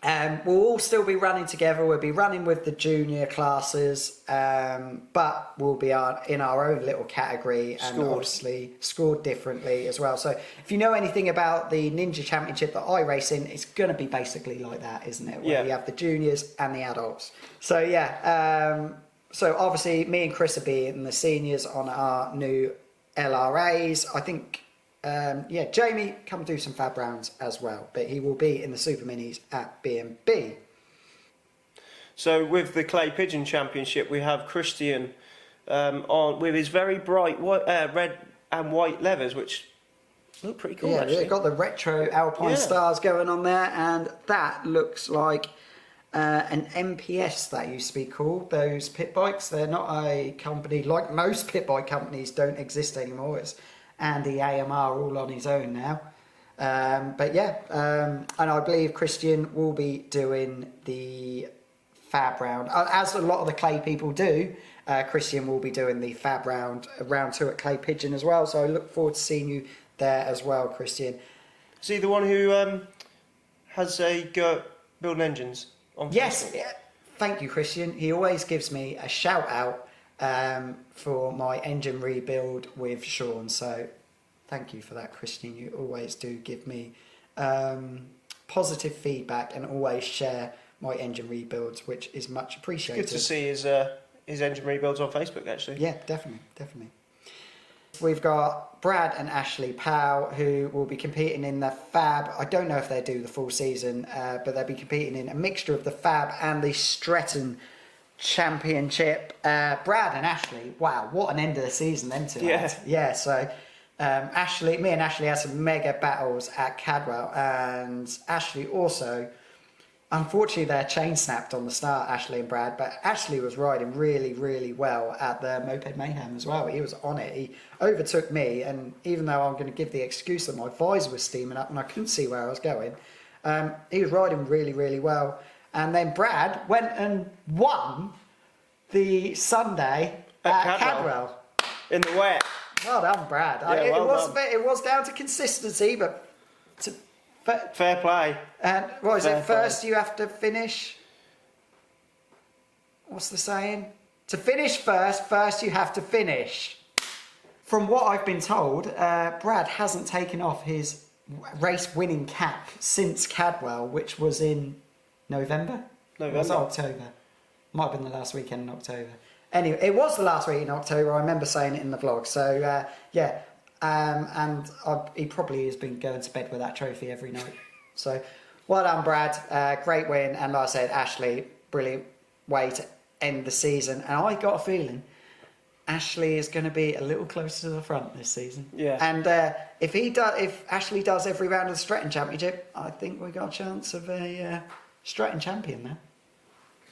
we'll all still be running together. We'll be running with the junior classes, but we'll be in our own little category and obviously scored differently as well. So if you know anything about the Ninja Championship that I race in, it's going to be basically like that, isn't it? Where you have the juniors and the adults. So yeah, so obviously me and Chris will be in the seniors on our new LRAs. I think yeah, Jamie, come do some fab rounds as well, but he will be in the Super Minis at B&B. So with the Clay Pigeon Championship, we have Christian on with his very bright white, red and white leathers, which look pretty cool. Yeah, actually. they've got the retro Alpine stars going on there, and that looks like an MPS that used to be called. Those pit bikes, they're not a company like most pit bike companies, don't exist anymore. It's Andy AMR all on his own now. But yeah, and I believe Christian will be doing the fab round. As a lot of the Clay people do, Christian will be doing the fab round 2 at Clay Pigeon as well. So I look forward to seeing you there as well, Christian. Is he the one who has a go Building Engines on Yes, Facebook. yeah. Thank you, Christian. He always gives me a shout out for my engine rebuild with Sean. So thank you for that, Christian. You always do give me positive feedback and always share my engine rebuilds, which is much appreciated. Good to see his engine rebuilds on Facebook, actually. Yeah, definitely. We've got Brad and Ashley Powell, who will be competing in the Fab. I don't know if they do the full season, but they'll be competing in a mixture of the Fab and the Stretton Championship. Brad and Ashley, wow, what an end of the season them two had. Yeah, so me and Ashley had some mega battles at Cadwell, and Ashley also, unfortunately, their chain snapped on the start, Ashley and Brad, but Ashley was riding really, really well at the Moped Mayhem as well. He was on it. He overtook me, and even though I'm going to give the excuse that my visor was steaming up and I couldn't see where I was going, he was riding really, really well. And then Brad went and won the Sunday at Cadwell. In the wet. Well done, Brad. Yeah, It was down to consistency, but... Fair play. And what is Fair it? First you have to finish. What's the saying? To finish first you have to finish. From what I've been told, Brad hasn't taken off his race winning cap since Cadwell, which was in November? Or was it October? Might have been the last weekend in October. Anyway, it was the last week in October. I remember saying it in the vlog. So, yeah. He probably has been going to bed with that trophy every night. So, well done, Brad. Great win. And like I said, Ashley, brilliant way to end the season. And I got a feeling Ashley is going to be a little closer to the front this season. Yeah. And if Ashley does every round of the Stretton Championship, I think we got a chance of a Stretton champion there.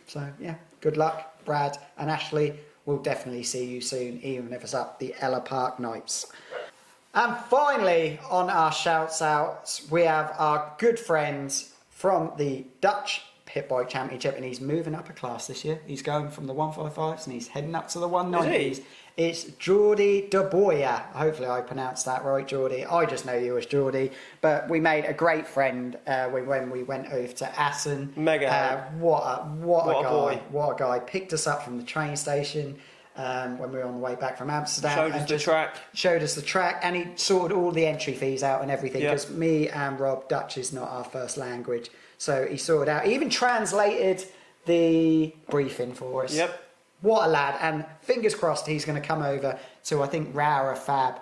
So, yeah, good luck, Brad and Ashley. We'll definitely see you soon, even if it's up the Ella Park Nights. And finally, on our shouts outs, we have our good friends from the Dutch Pit Bike Championship, and he's moving up a class this year. He's going from the 155s and he's heading up to the 190s. It's Geordie de Boya. Hopefully I pronounced that right, Geordie. I just know you as Geordie. But we made a great friend when we went over to Assen. Mega. What a guy. Boy. What a guy. Picked us up from the train station when we were on the way back from Amsterdam. Showed us the track. And he sorted all the entry fees out and everything. Because me and Rob, Dutch is not our first language. So he sorted out. He even translated the briefing for us. Yep. What a lad. And fingers crossed he's going to come over to, I think, Rara Fab.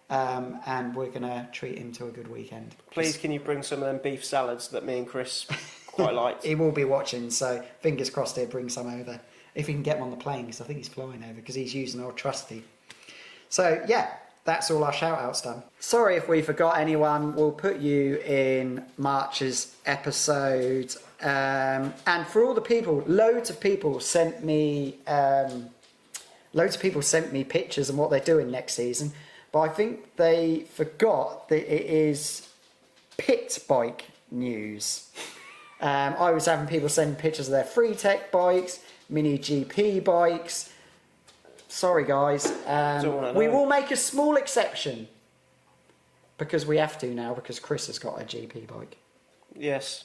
And we're going to treat him to a good weekend. Please, can you bring some of them beef salads that me and Chris quite liked? He will be watching, so fingers crossed he'll bring some over. If he can get him on the plane, because I think he's flying over, because he's using our trusty. So, yeah, that's all our shout-outs done. Sorry if we forgot anyone. We'll put you in March's episode. And for all the people, loads of people sent me pictures and what they're doing next season. But I think they forgot that it is pit bike news. I was having people send pictures of their free tech bikes, mini GP bikes. Sorry guys, we will make a small exception because we have to now because Chris has got a GP bike. Yes.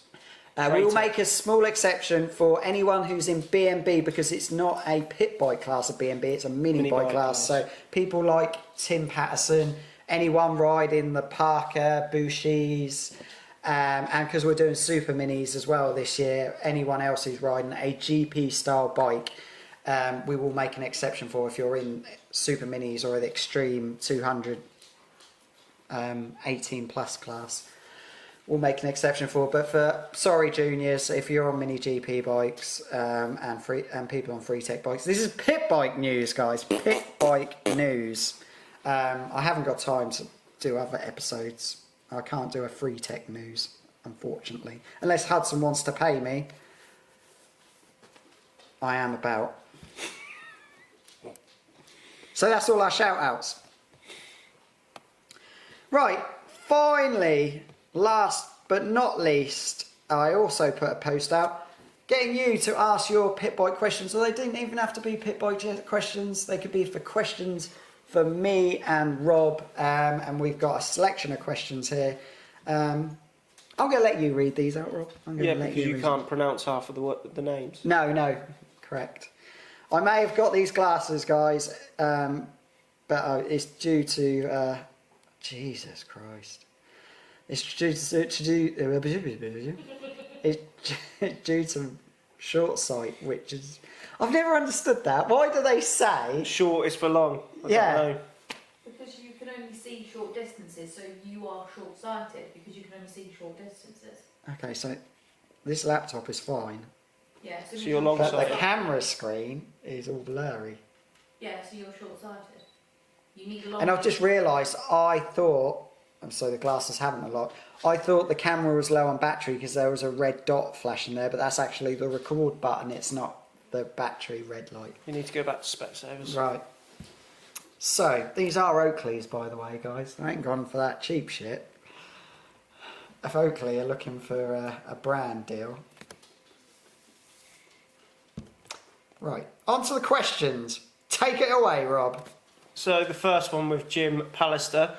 We will make a small exception for anyone who's in B&B because it's not a pit bike class of B&B, it's a mini bike class. So people like Tim Patterson, anyone riding the Parker, Bushies, and because we're doing super minis as well this year, anyone else who's riding a GP style bike, we will make an exception for if you're in super minis or the extreme 200 18 plus class. We'll make an exception for, but for sorry juniors, if you're on mini GP bikes and people on free tech bikes, this is pit bike news, guys. Pit bike news. I haven't got time to do other episodes. I can't do a free tech news, unfortunately, unless Hudson wants to pay me. I am about. So that's all our shout outs. Right, finally. Last but not least, I also put a post out getting you to ask your pit bike questions. So they didn't even have to be pit bike questions. They could be for questions for me and Rob. And we've got a selection of questions here. I'm going to let you read these out, Rob. I'm gonna Yeah, let because you read can't pronounce half of the names. No, correct. I may have got these glasses, guys, but it's due to Jesus Christ. It's due to short sight, which is I've never understood that. Why do they say Short is for long. I Yeah. don't know. Because you can only see short distances, so you are short-sighted because you can only see short distances. Okay, so this laptop is fine, Yeah, so, So you're but the long-sighted. camera screen is all blurry. Yeah, so you're short-sighted. You need a long. And I've just realised I thought, and so the glasses haven't a lot, I thought the camera was low on battery because there was a red dot flashing there, but that's actually the record button, it's not the battery red light. You need to go back to Specsavers. Right. So, these are Oakleys, by the way, guys. I ain't gone for that cheap shit. If Oakley are looking for a brand deal. Right, on to the questions. Take it away, Rob. So the first one with Jim Pallister.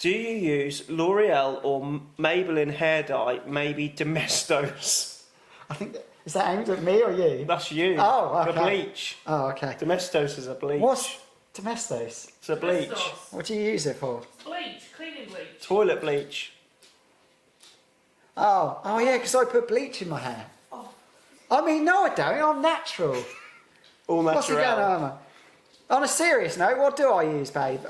Do you use L'Oreal or Maybelline hair dye, maybe Domestos? I think, is that aimed at me or you? That's you. Oh, The okay. bleach. Oh, okay. Domestos is a bleach. What's Domestos? It's a bleach. Domestos. What do you use it for? Bleach, cleaning bleach. Toilet bleach. Oh yeah, because I put bleach in my hair. I mean, no, I don't. I'm natural. All What's he natural. going on? On a serious note, what do I use, babe?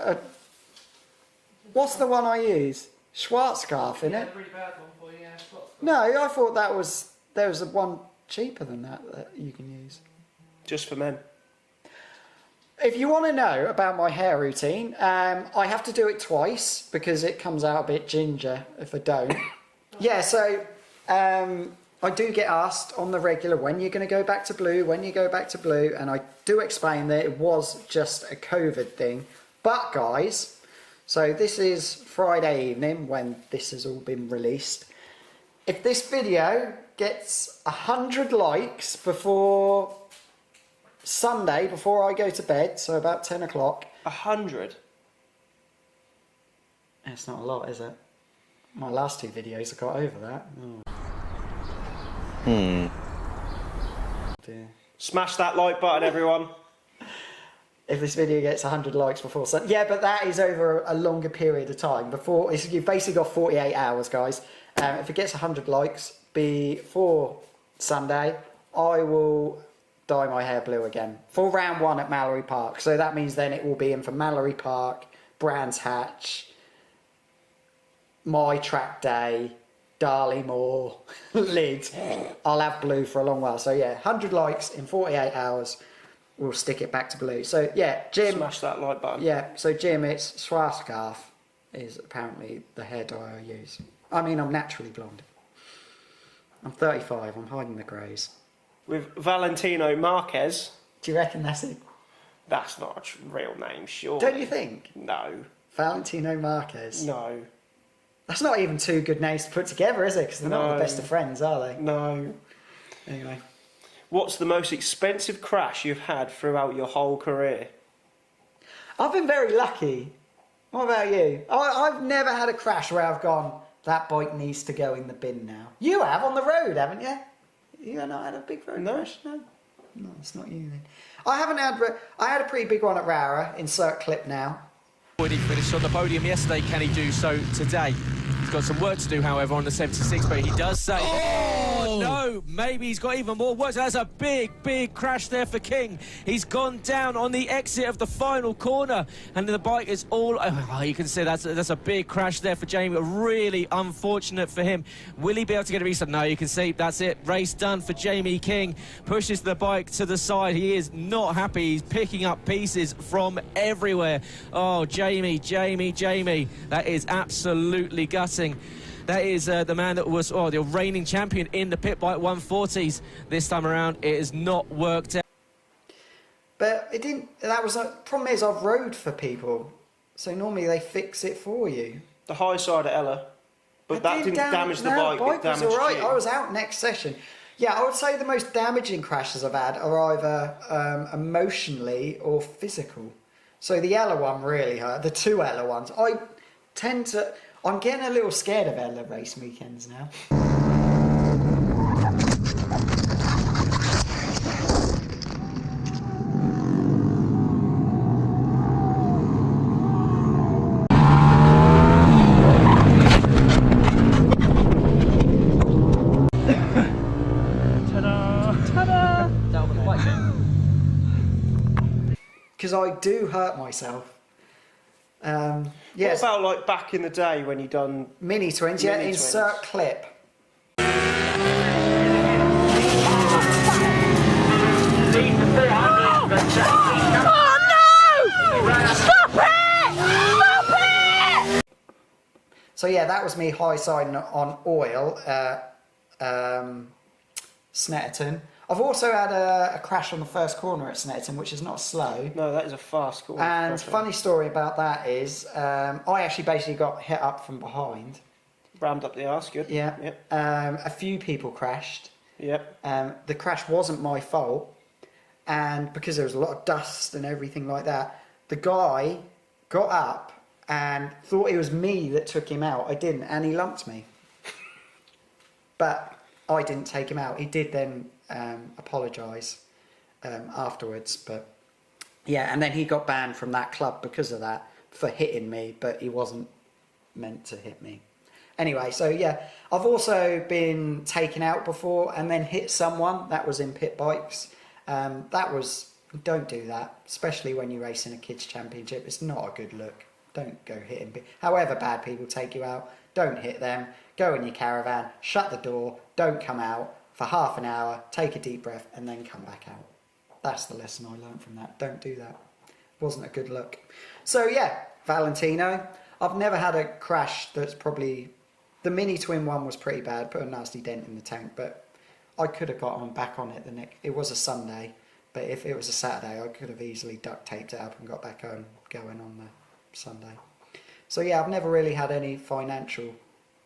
What's the one I use? Schwarzscarf, Yeah, innit? a really bad one for you, yeah. Lots of- No, I thought there was a one cheaper than that you can use. Just for men. If you want to know about my hair routine, I have to do it twice because it comes out a bit ginger if I don't. Yeah, so I do get asked on the regular when you're going to go back to blue, and I do explain that it was just a COVID thing. But guys, so this is Friday evening when this has all been released. If this video gets 100 likes before Sunday, before I go to bed, so about 10 o'clock. 100. It's not a lot, is it? My last two videos have got over that. Dear. Smash that like button, everyone. If this video gets 100 likes before Sunday. Yeah, but that is over a longer period of time. You've basically got 48 hours, guys. If it gets 100 likes before Sunday, I will dye my hair blue again for round one at Mallory Park. So that means then it will be in for Mallory Park, Brands Hatch, my track day, Darley Moor, Lid. I'll have blue for a long while. So yeah, 100 likes in 48 hours. We'll stick it back to blue. So yeah, Jim. Smash that like button. Yeah, so Jim, it's Schwarzscarf is apparently the hair dye I use. I mean, I'm naturally blonde. I'm 35. I'm hiding the greys. With Valentino Marquez. Do you reckon that's it? That's not a real name, sure. Don't you think? No. Valentino Marquez. No. That's not even two good names to put together, is it? Because they're not No. the best of friends, are they? No. Anyway. What's the most expensive crash you've had throughout your whole career? I've been very lucky. What about you? I've never had a crash where I've gone, that bike needs to go in the bin now. You have on the road, haven't you? You have not had a big road crash? No, it's not you then. I haven't had... I had a pretty big one at Rara. Insert clip now. When he finished on the podium yesterday, can he do so today? He's got some work to do, however, on the 76, but he does say, oh no, maybe he's got even more work. That's a big crash there for King. He's gone down on the exit of the final corner, and the bike is all... Oh, you can see that's a big crash there for Jamie. Really unfortunate for him. Will he be able to get a restart? No, you can see that's it. Race done for Jamie King. Pushes the bike to the side. He is not happy. He's picking up pieces from everywhere. Oh, Jamie. That is absolutely gutting. That is the man that was the reigning champion in the Pitbike 140s. This time around, it has not worked out. But it didn't... That was... Problem is, I've rode for people. So normally they fix it for you. The high side of Ella. But that didn't damage the bike, it was damaged alright. you. I was out next session. Yeah, I would say the most damaging crashes I've had are either emotionally or physical. So the Ella one really hurt. The two Ella ones. I'm getting a little scared of Ella race weekends now. Because I do hurt myself. What Yes, about like back in the day when you done? mini twins. Yeah, Mini insert twins. clip. So yeah, that was me high siding on oil at Snetterton. I've also had a crash on the first corner at Snetterton, which is not slow. No, that is a fast call. And funny story about that is, I actually basically got hit up from behind. Rammed up the arse, good. Yeah. Yep. A few people crashed. Yep. The crash wasn't my fault, and because there was a lot of dust and everything like that, the guy got up and thought it was me that took him out. I didn't, and he lumped me. But I didn't take him out. He did then apologise afterwards, but yeah, and then he got banned from that club because of that, for hitting me, but he wasn't meant to hit me. Anyway, so yeah, I've also been taken out before and then hit someone. That was in pit bikes. Don't do that, especially when you race in a kids' championship. It's not a good look. Don't go hitting. However bad people take you out, don't hit them. Go in your caravan, shut the door, don't come out for half an hour, take a deep breath, and then come back out. That's the lesson I learned from that. Don't do that. Wasn't a good look. So yeah, Valentino. I've never had a crash that's probably... The mini twin one was pretty bad, put a nasty dent in the tank, but I could have got back on it the next... It was a Sunday, but if it was a Saturday, I could have easily duct taped it up and got back home going on the Sunday. So yeah, I've never really had any financial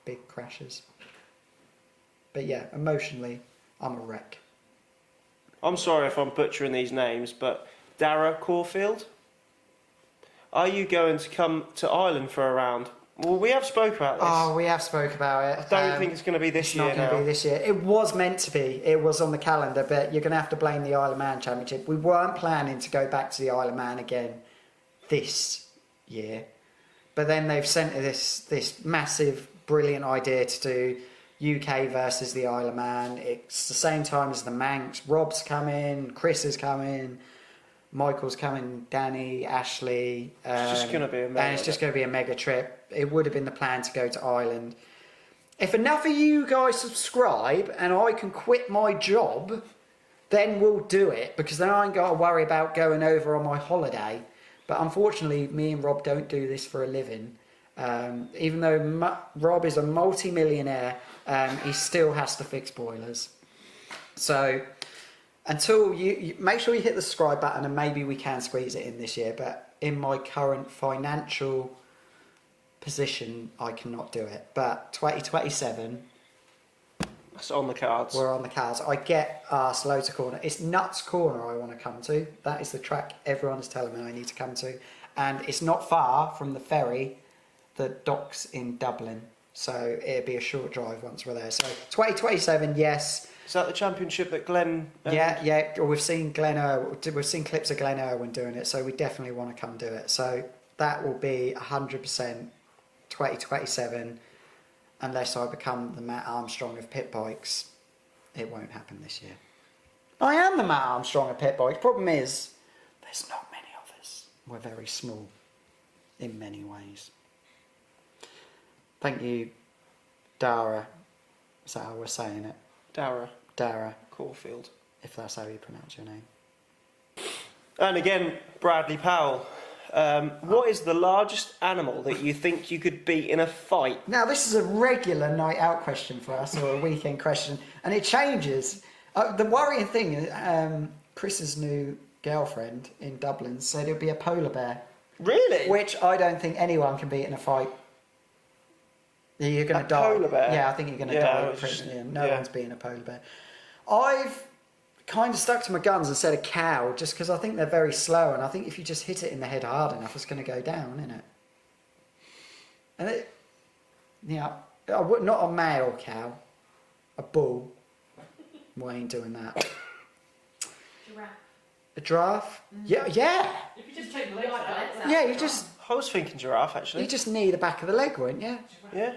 big crashes. But yeah, emotionally, I'm a wreck. I'm sorry if I'm butchering these names, but Dara Caulfield, are you going to come to Ireland for a round? Well, we have spoke about this. Oh, we have spoke about it. I don't think it's going to be this year. It's not going to be this year. It was meant to be. It was on the calendar, but you're going to have to blame the Isle of Man Championship. We weren't planning to go back to the Isle of Man again this year, but then they've sent this massive, brilliant idea to do UK versus the Isle of Man. It's the same time as the Manx. Rob's coming, Chris is coming, Michael's coming, Danny, Ashley. It's just going to be a mega. And it's just going to be a mega trip. It would have been the plan to go to Ireland. If enough of you guys subscribe and I can quit my job, then we'll do it, because then I ain't got to worry about going over on my holiday. But unfortunately, me and Rob don't do this for a living. Even though Rob is a multi-millionaire, he still has to fix boilers. So until you make sure you hit the subscribe button, and maybe we can squeeze it in this year. But in my current financial position, I cannot do it. But 2027, That's on the cards. we're on the cards. I get asked loads of corner. It's Nuts Corner I want to come to. That is the track everyone is telling me I need to come to. And it's not far from the ferry, the docks in Dublin. So it'll be a short drive once we're there. So 2027, yes. Is that the championship that Glenn? Yeah. We've seen we've seen clips of Glenn Irwin doing it, so we definitely want to come do it. So that will be 100% 2027, unless I become the Matt Armstrong of pit bikes. It won't happen this year. I am the Matt Armstrong of pit bikes. Problem is, there's not many of us. We're very small in many ways. Thank you, Dara. Is that how we're saying it? Dara Caulfield. if that's how you pronounce your name. And again, Bradley Powell. What is the largest animal that you think you could beat in a fight? Now, this is a regular night out question for us, or a weekend question, and it changes. The worrying thing is, Chris's new girlfriend in Dublin said it would be a polar bear. Really? Which I don't think anyone can beat in a fight. You're going to die. Polar bear? Yeah, I think you're going to Yeah, die. it was just- No one's beating a polar bear. I've kind of stuck to my guns and said a cow, just because I think they're very slow, and I think if you just hit it in the head hard enough, it's going to go down, isn't it? And Yeah, not a male cow, a bull. We ain't doing that. Giraffe. A giraffe? Yeah, yeah. If you just take the legs out. Yeah, you just I was thinking giraffe, actually. you just knee the back of the leg, wouldn't you? Yeah.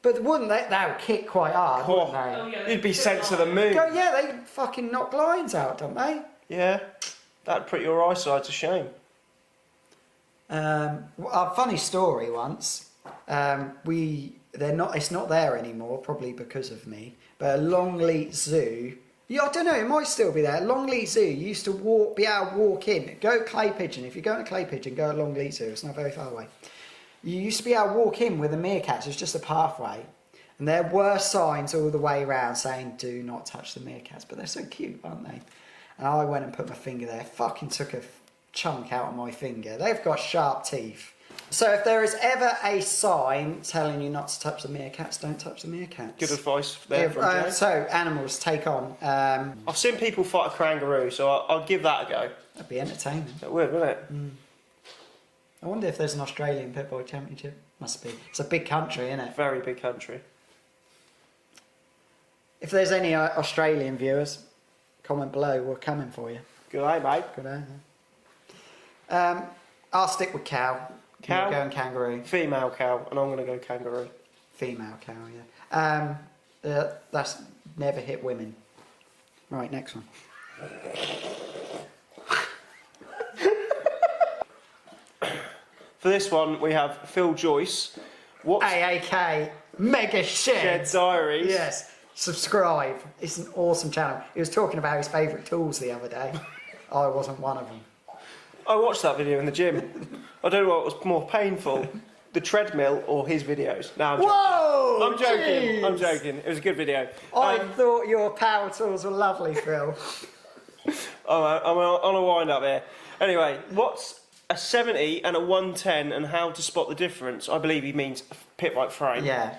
But wouldn't they? They would kick quite hard, Oh. wouldn't they? Oh, yeah, You'd be sent to the moon. Go, yeah, they fucking knock lions out, don't they? Yeah. That'd put your eyesight to shame. A funny story once. It's not there anymore, probably because of me. But Longleat Zoo. Yeah, I don't know. It might still be there. Longleat Zoo. You used to be able to walk in. Go to Clay Pigeon. If you're going to Clay Pigeon, go to Longleat Zoo. It's not very far away. You used to be able to walk in with the meerkats. It was just a pathway. And there were signs all the way around saying, do not touch the meerkats. But they're so cute, aren't they? And I went and put my finger there. Fucking took a chunk out of my finger. They've got sharp teeth. So if there is ever a sign telling you not to touch the meerkats, don't touch the meerkats. Good advice there from Jay. So, animals, take on. I've seen people fight a kangaroo, so I'll give that a go. That'd be entertaining. It would, wouldn't it? I wonder if there's an Australian Pitbull Championship. Must be. It's a big country, isn't it? Very big country. If there's any Australian viewers, comment below. We're coming for you. Good day, mate. Good day. I'll stick with cow. Cow? You're going kangaroo. Female cow, and I'm going to go kangaroo. Female cow, yeah. That's never hit women. Right, next one. For this one, we have Phil Joyce. What's AAK Mega Shed Shed. Diaries? Yes. Subscribe. It's an awesome channel. He was talking about his favourite tools the other day. I wasn't one of them. I watched that video in the gym. I don't know what was more painful, the treadmill or his videos. No, I'm joking. Jeez. I'm joking. It was a good video. I thought your power tools were lovely, Phil. I'm on a wind up here. Anyway, what's a 70 and a 110 and how to spot the difference? I believe he means pit bike frame. Yeah.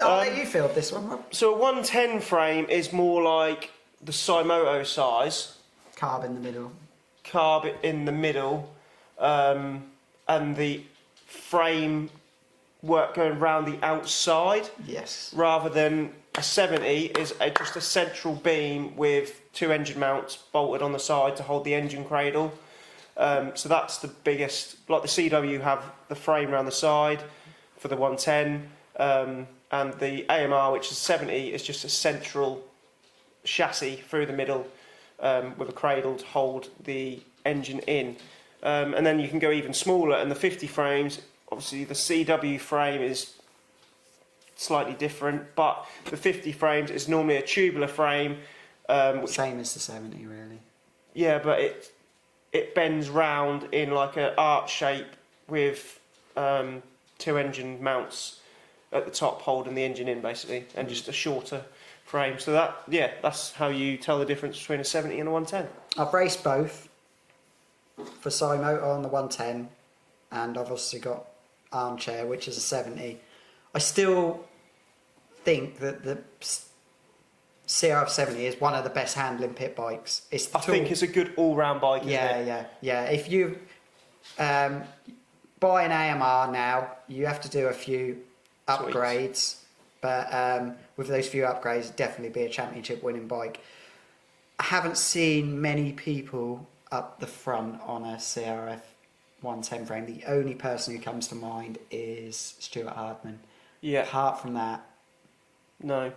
I'll let you field this one, Rob. So a 110 frame is more like the Saimoto size. Carb in the middle. Carb in the middle, and the frame work going round the outside. Yes. Rather than a 70 is just a central beam with two engine mounts bolted on the side to hold the engine cradle. So that's the biggest. Like the CW have the frame around the side for the 110, and the AMR, which is 70, is just a central chassis through the middle. With a cradle to hold the engine in. And then you can go even smaller, and the 50 frames, obviously the CW frame is slightly different, but the 50 frames is normally a tubular frame. Same as the 70, really. Yeah, but it bends round in like an arch shape with two engine mounts at the top holding the engine in, basically, and just a shorter frame. So that's how you tell the difference between a 70 and a 110. I've raced both for Saimoto on the 110, and I've also got Armchair, which is a 70. I still think that the CRF 70 is one of the best handling pit bikes. I think it's a good all-round bike, isn't it? Yeah. If you buy an AMR now, you have to do a few upgrades. But with those few upgrades, it'd definitely be a championship winning bike. I haven't seen many people up the front on a CRF 110 frame. The only person who comes to mind is Stuart Hardman. Yeah. Apart from that, No.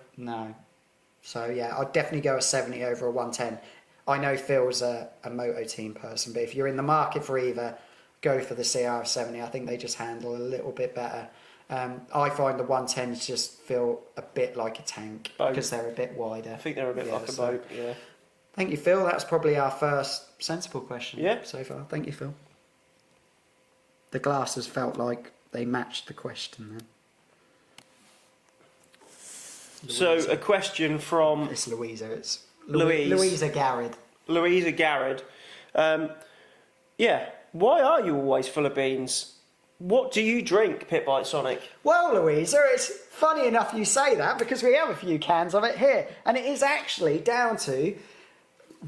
So yeah, I'd definitely go a 70 over a 110. I know Phil's a moto team person, but if you're in the market for either, go for the CRF 70. I think they just handle a little bit better. I find the 110s just feel a bit like a tank because they're a bit wider. I think they're a bit like a boat, yeah. Thank you, Phil. That's probably our first sensible question Yeah. so far. Thank you, Phil. The glasses felt like they matched the question then. So a question from It's Louisa. It's Louise. Louisa Garrett. Louisa Garrett. Why are you always full of beans? What do you drink, Pitbikesonic? Well, Louisa, it's funny enough you say that because we have a few cans of it here. And it is actually down to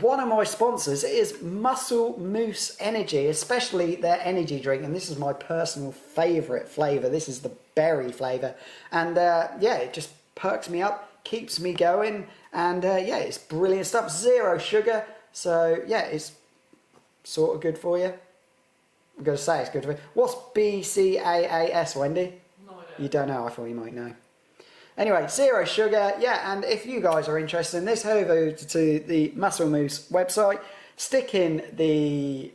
one of my sponsors is Muscle Moose Energy, especially their energy drink, and this is my personal favourite flavour. This is the berry flavour, and yeah, it just perks me up, keeps me going, and yeah, it's brilliant stuff. 0 sugar, so yeah, it's sort of good for you. I'm going to say it's good for you. What's BCAAS, Wendy? No idea. You don't know? I thought you might know. Anyway, 0 sugar, yeah, and if you guys are interested in this, head over to the Muscle Moose website, stick in the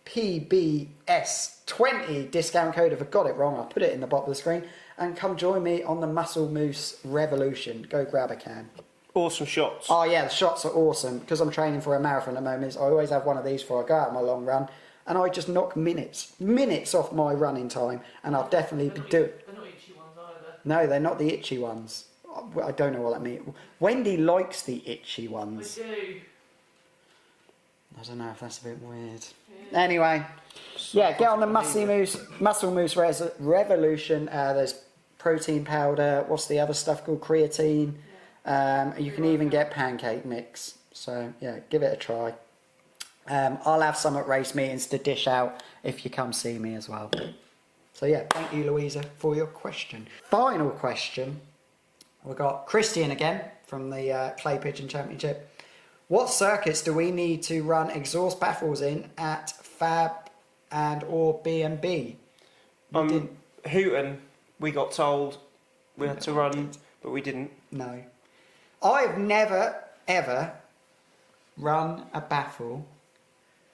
PBS20 discount code. If I got it wrong, I'll put it in the bottom of the screen, and come join me on the Muscle Moose revolution. Go grab a can. Awesome shots. Oh yeah, the shots are awesome, because I'm training for a marathon at the moment. I always have one of these before I go out on my long run, and I just knock minutes off my running time, and I'll definitely be doing. They're not itchy ones either. No, they're not the itchy ones. I don't know what that means. Wendy likes the itchy I ones. do. I don't know if that's a bit weird. Anyway, yeah, get on the Muscle Moose revolution. There's protein powder. What's the other stuff called? Creatine. You can even get pancake mix. So yeah, give it a try. I'll have some at race meetings to dish out if you come see me as well. So yeah, thank you, Louisa, for your question. Final question. We've got Christian again from the Clay Pigeon Championship. What circuits do we need to run exhaust baffles in at Fab and or B&B? Hooton, we got told we had to run, but we didn't. No. I've never, ever run a baffle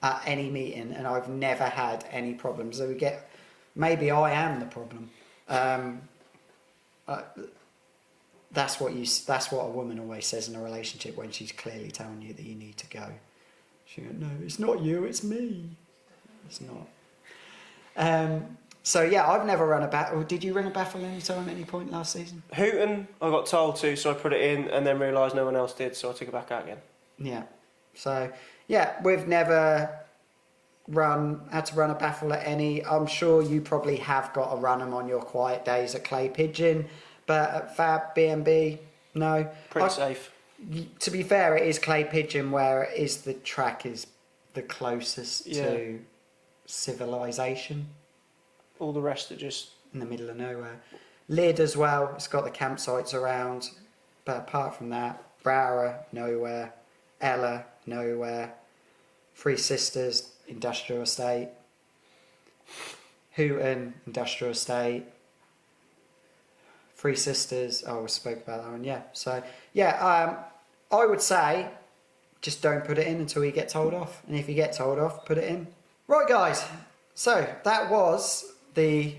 at any meeting, and I've never had any problems. So maybe I am the problem. That's what a woman always says in a relationship when she's clearly telling you that you need to go. She goes, no, it's not you, it's me. It's not. So yeah, I've never run a baffle. Did you run a baffle any time at any point last season? Hooton, I got told to, so I put it in, and then realised no one else did, so I took it back out again. Yeah. So yeah, we've never had to run a baffle at any. I'm sure you probably have got to run them on your quiet days at Clay Pigeon, but at Fab, B&B, no. Pretty safe. To be fair, it is Clay Pigeon where it is the track is the closest to civilization. All the rest are just in the middle of nowhere. Lid as well, it's got the campsites around, but apart from that, Browra, nowhere. Ella, nowhere. Three Sisters, Industrial Estate. Hooton, Industrial Estate. Three Sisters, we spoke about that one, yeah. So, yeah, I would say just don't put it in until you get told off. And if you get told off, put it in. Right, guys. So, that was the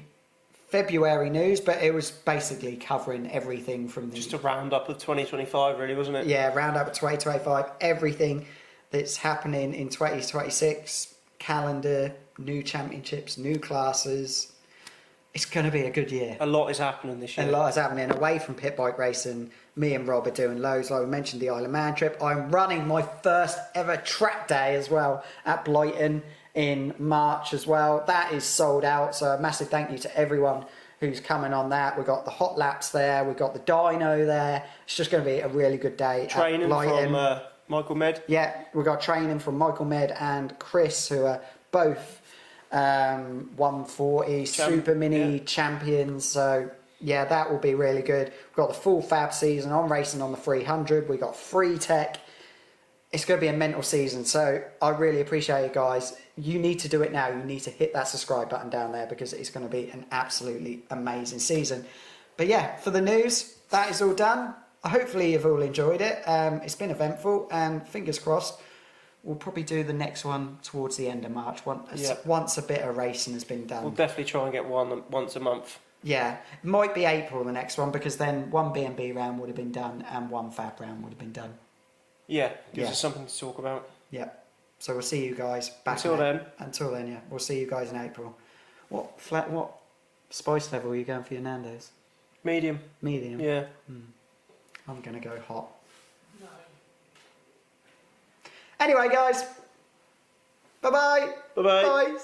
February news, but it was basically covering everything from the... Just a roundup of 2025, really, wasn't it? Yeah, roundup of 2025, everything that's happening in 2026, calendar, new championships, new classes. It's going to be a good year. A lot is happening this year. A lot is happening. Away from pit bike racing, me and Rob are doing loads. Like we mentioned, the Isle of Man trip. I'm running my first ever track day as well at Blighton in March as well. That is sold out, so a massive thank you to everyone who's coming on that. We've got the hot laps there, we've got the dyno there. It's just going to be a really good day. Training from Michael Med. Yeah, we've got training from Michael Med and Chris, who are both 140 Super Mini champions. So yeah, that will be really good. We've got the full Fab season. I'm racing on the 300. We've got free tech. It's going to be a mental season, so I really appreciate it, guys. You need to do it now. You need to hit that subscribe button down there because it's going to be an absolutely amazing season. But yeah, for the news, that is all done. Hopefully you've all enjoyed it. It's been eventful, and fingers crossed, we'll probably do the next one towards the end of March once a bit of racing has been done. We'll definitely try and get one once a month. Yeah, it might be April the next one, because then one B&B round would have been done and one Fab round would have been done. Yeah, gives us something to talk about. Yeah. So we'll see you guys back. Until then, yeah. We'll see you guys in April. What spice level are you going for your Nando's? Medium. Medium? Yeah. I'm going to go hot. No. Anyway, guys. Bye-bye. Bye-bye. Bye.